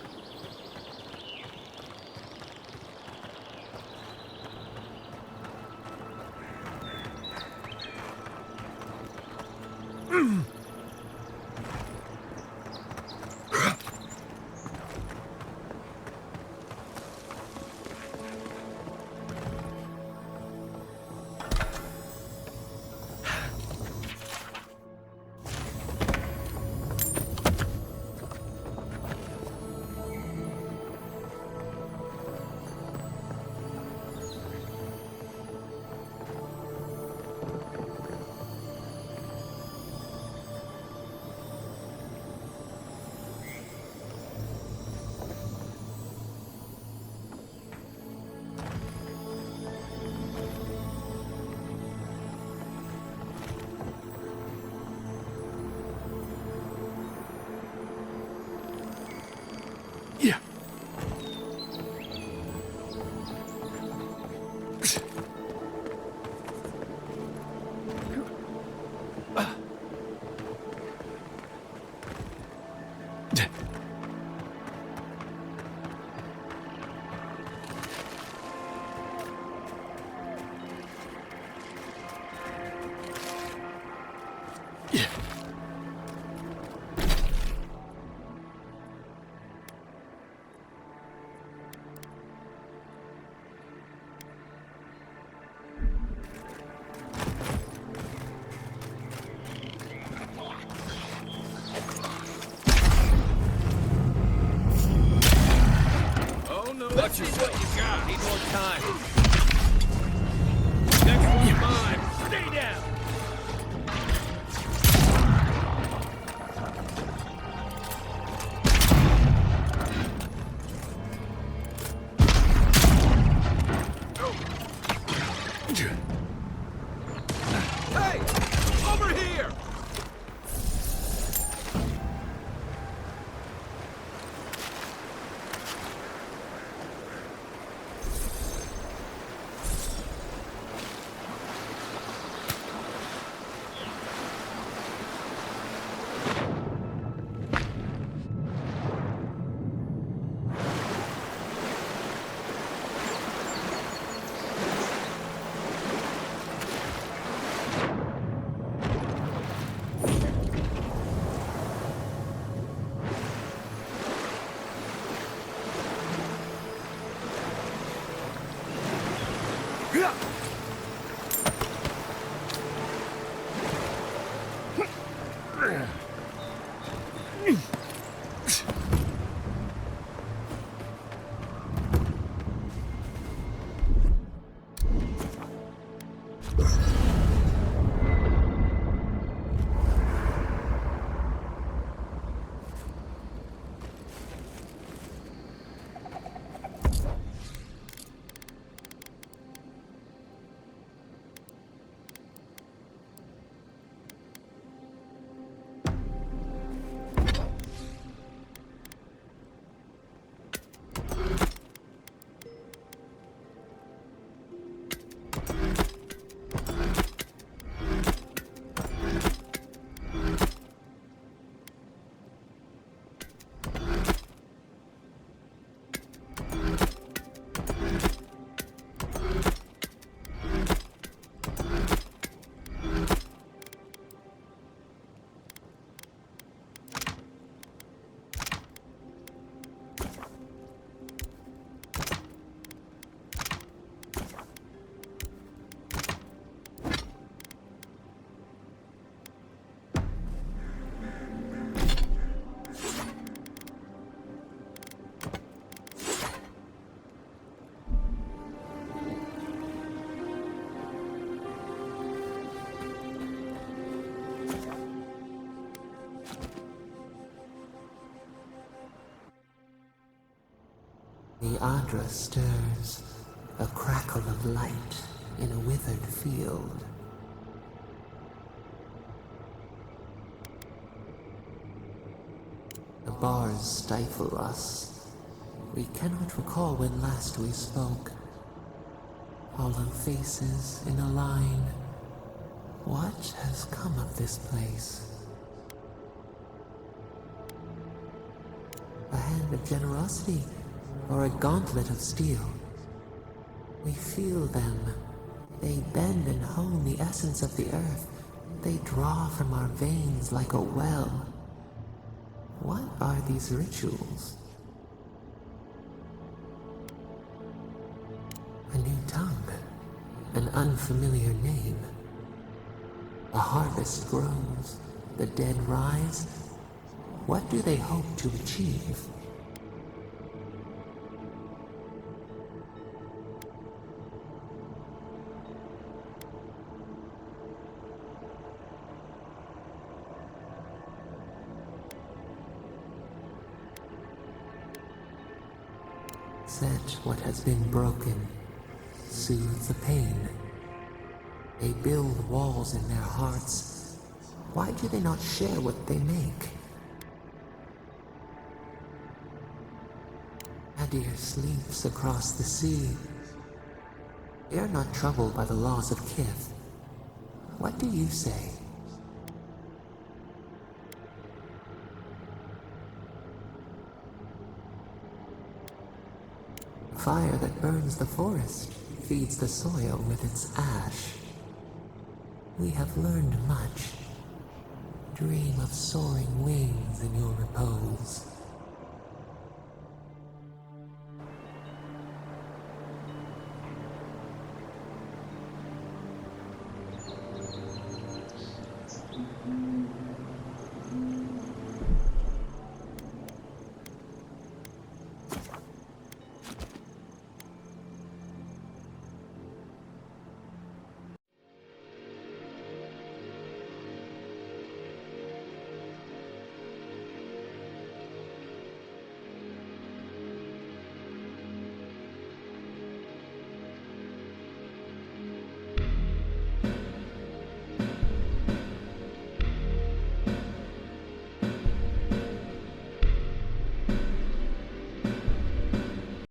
Let's see what you got. Need more time. Next one's mine. Stay down. Hey! Over here! The Adra stirs, a crackle of light in a withered field. The bars stifle us. We cannot recall when last we spoke. Hollow faces in a line. What has come of this place? A hand of generosity, or a gauntlet of steel? We feel them. They bend and hone the essence of the earth. They draw from our veins like a well. What are these rituals? A new tongue, an unfamiliar name. A harvest grows, the dead rise. What do they hope to achieve? Set what has been broken, soothe the pain. They build walls in their hearts. Why do they not share what they make? Adir sleeps across the sea. They are not troubled by the laws of Kith. What do you say? Fire that burns the forest feeds the soil with its ash. We have learned much. Dream of soaring wings in your repose.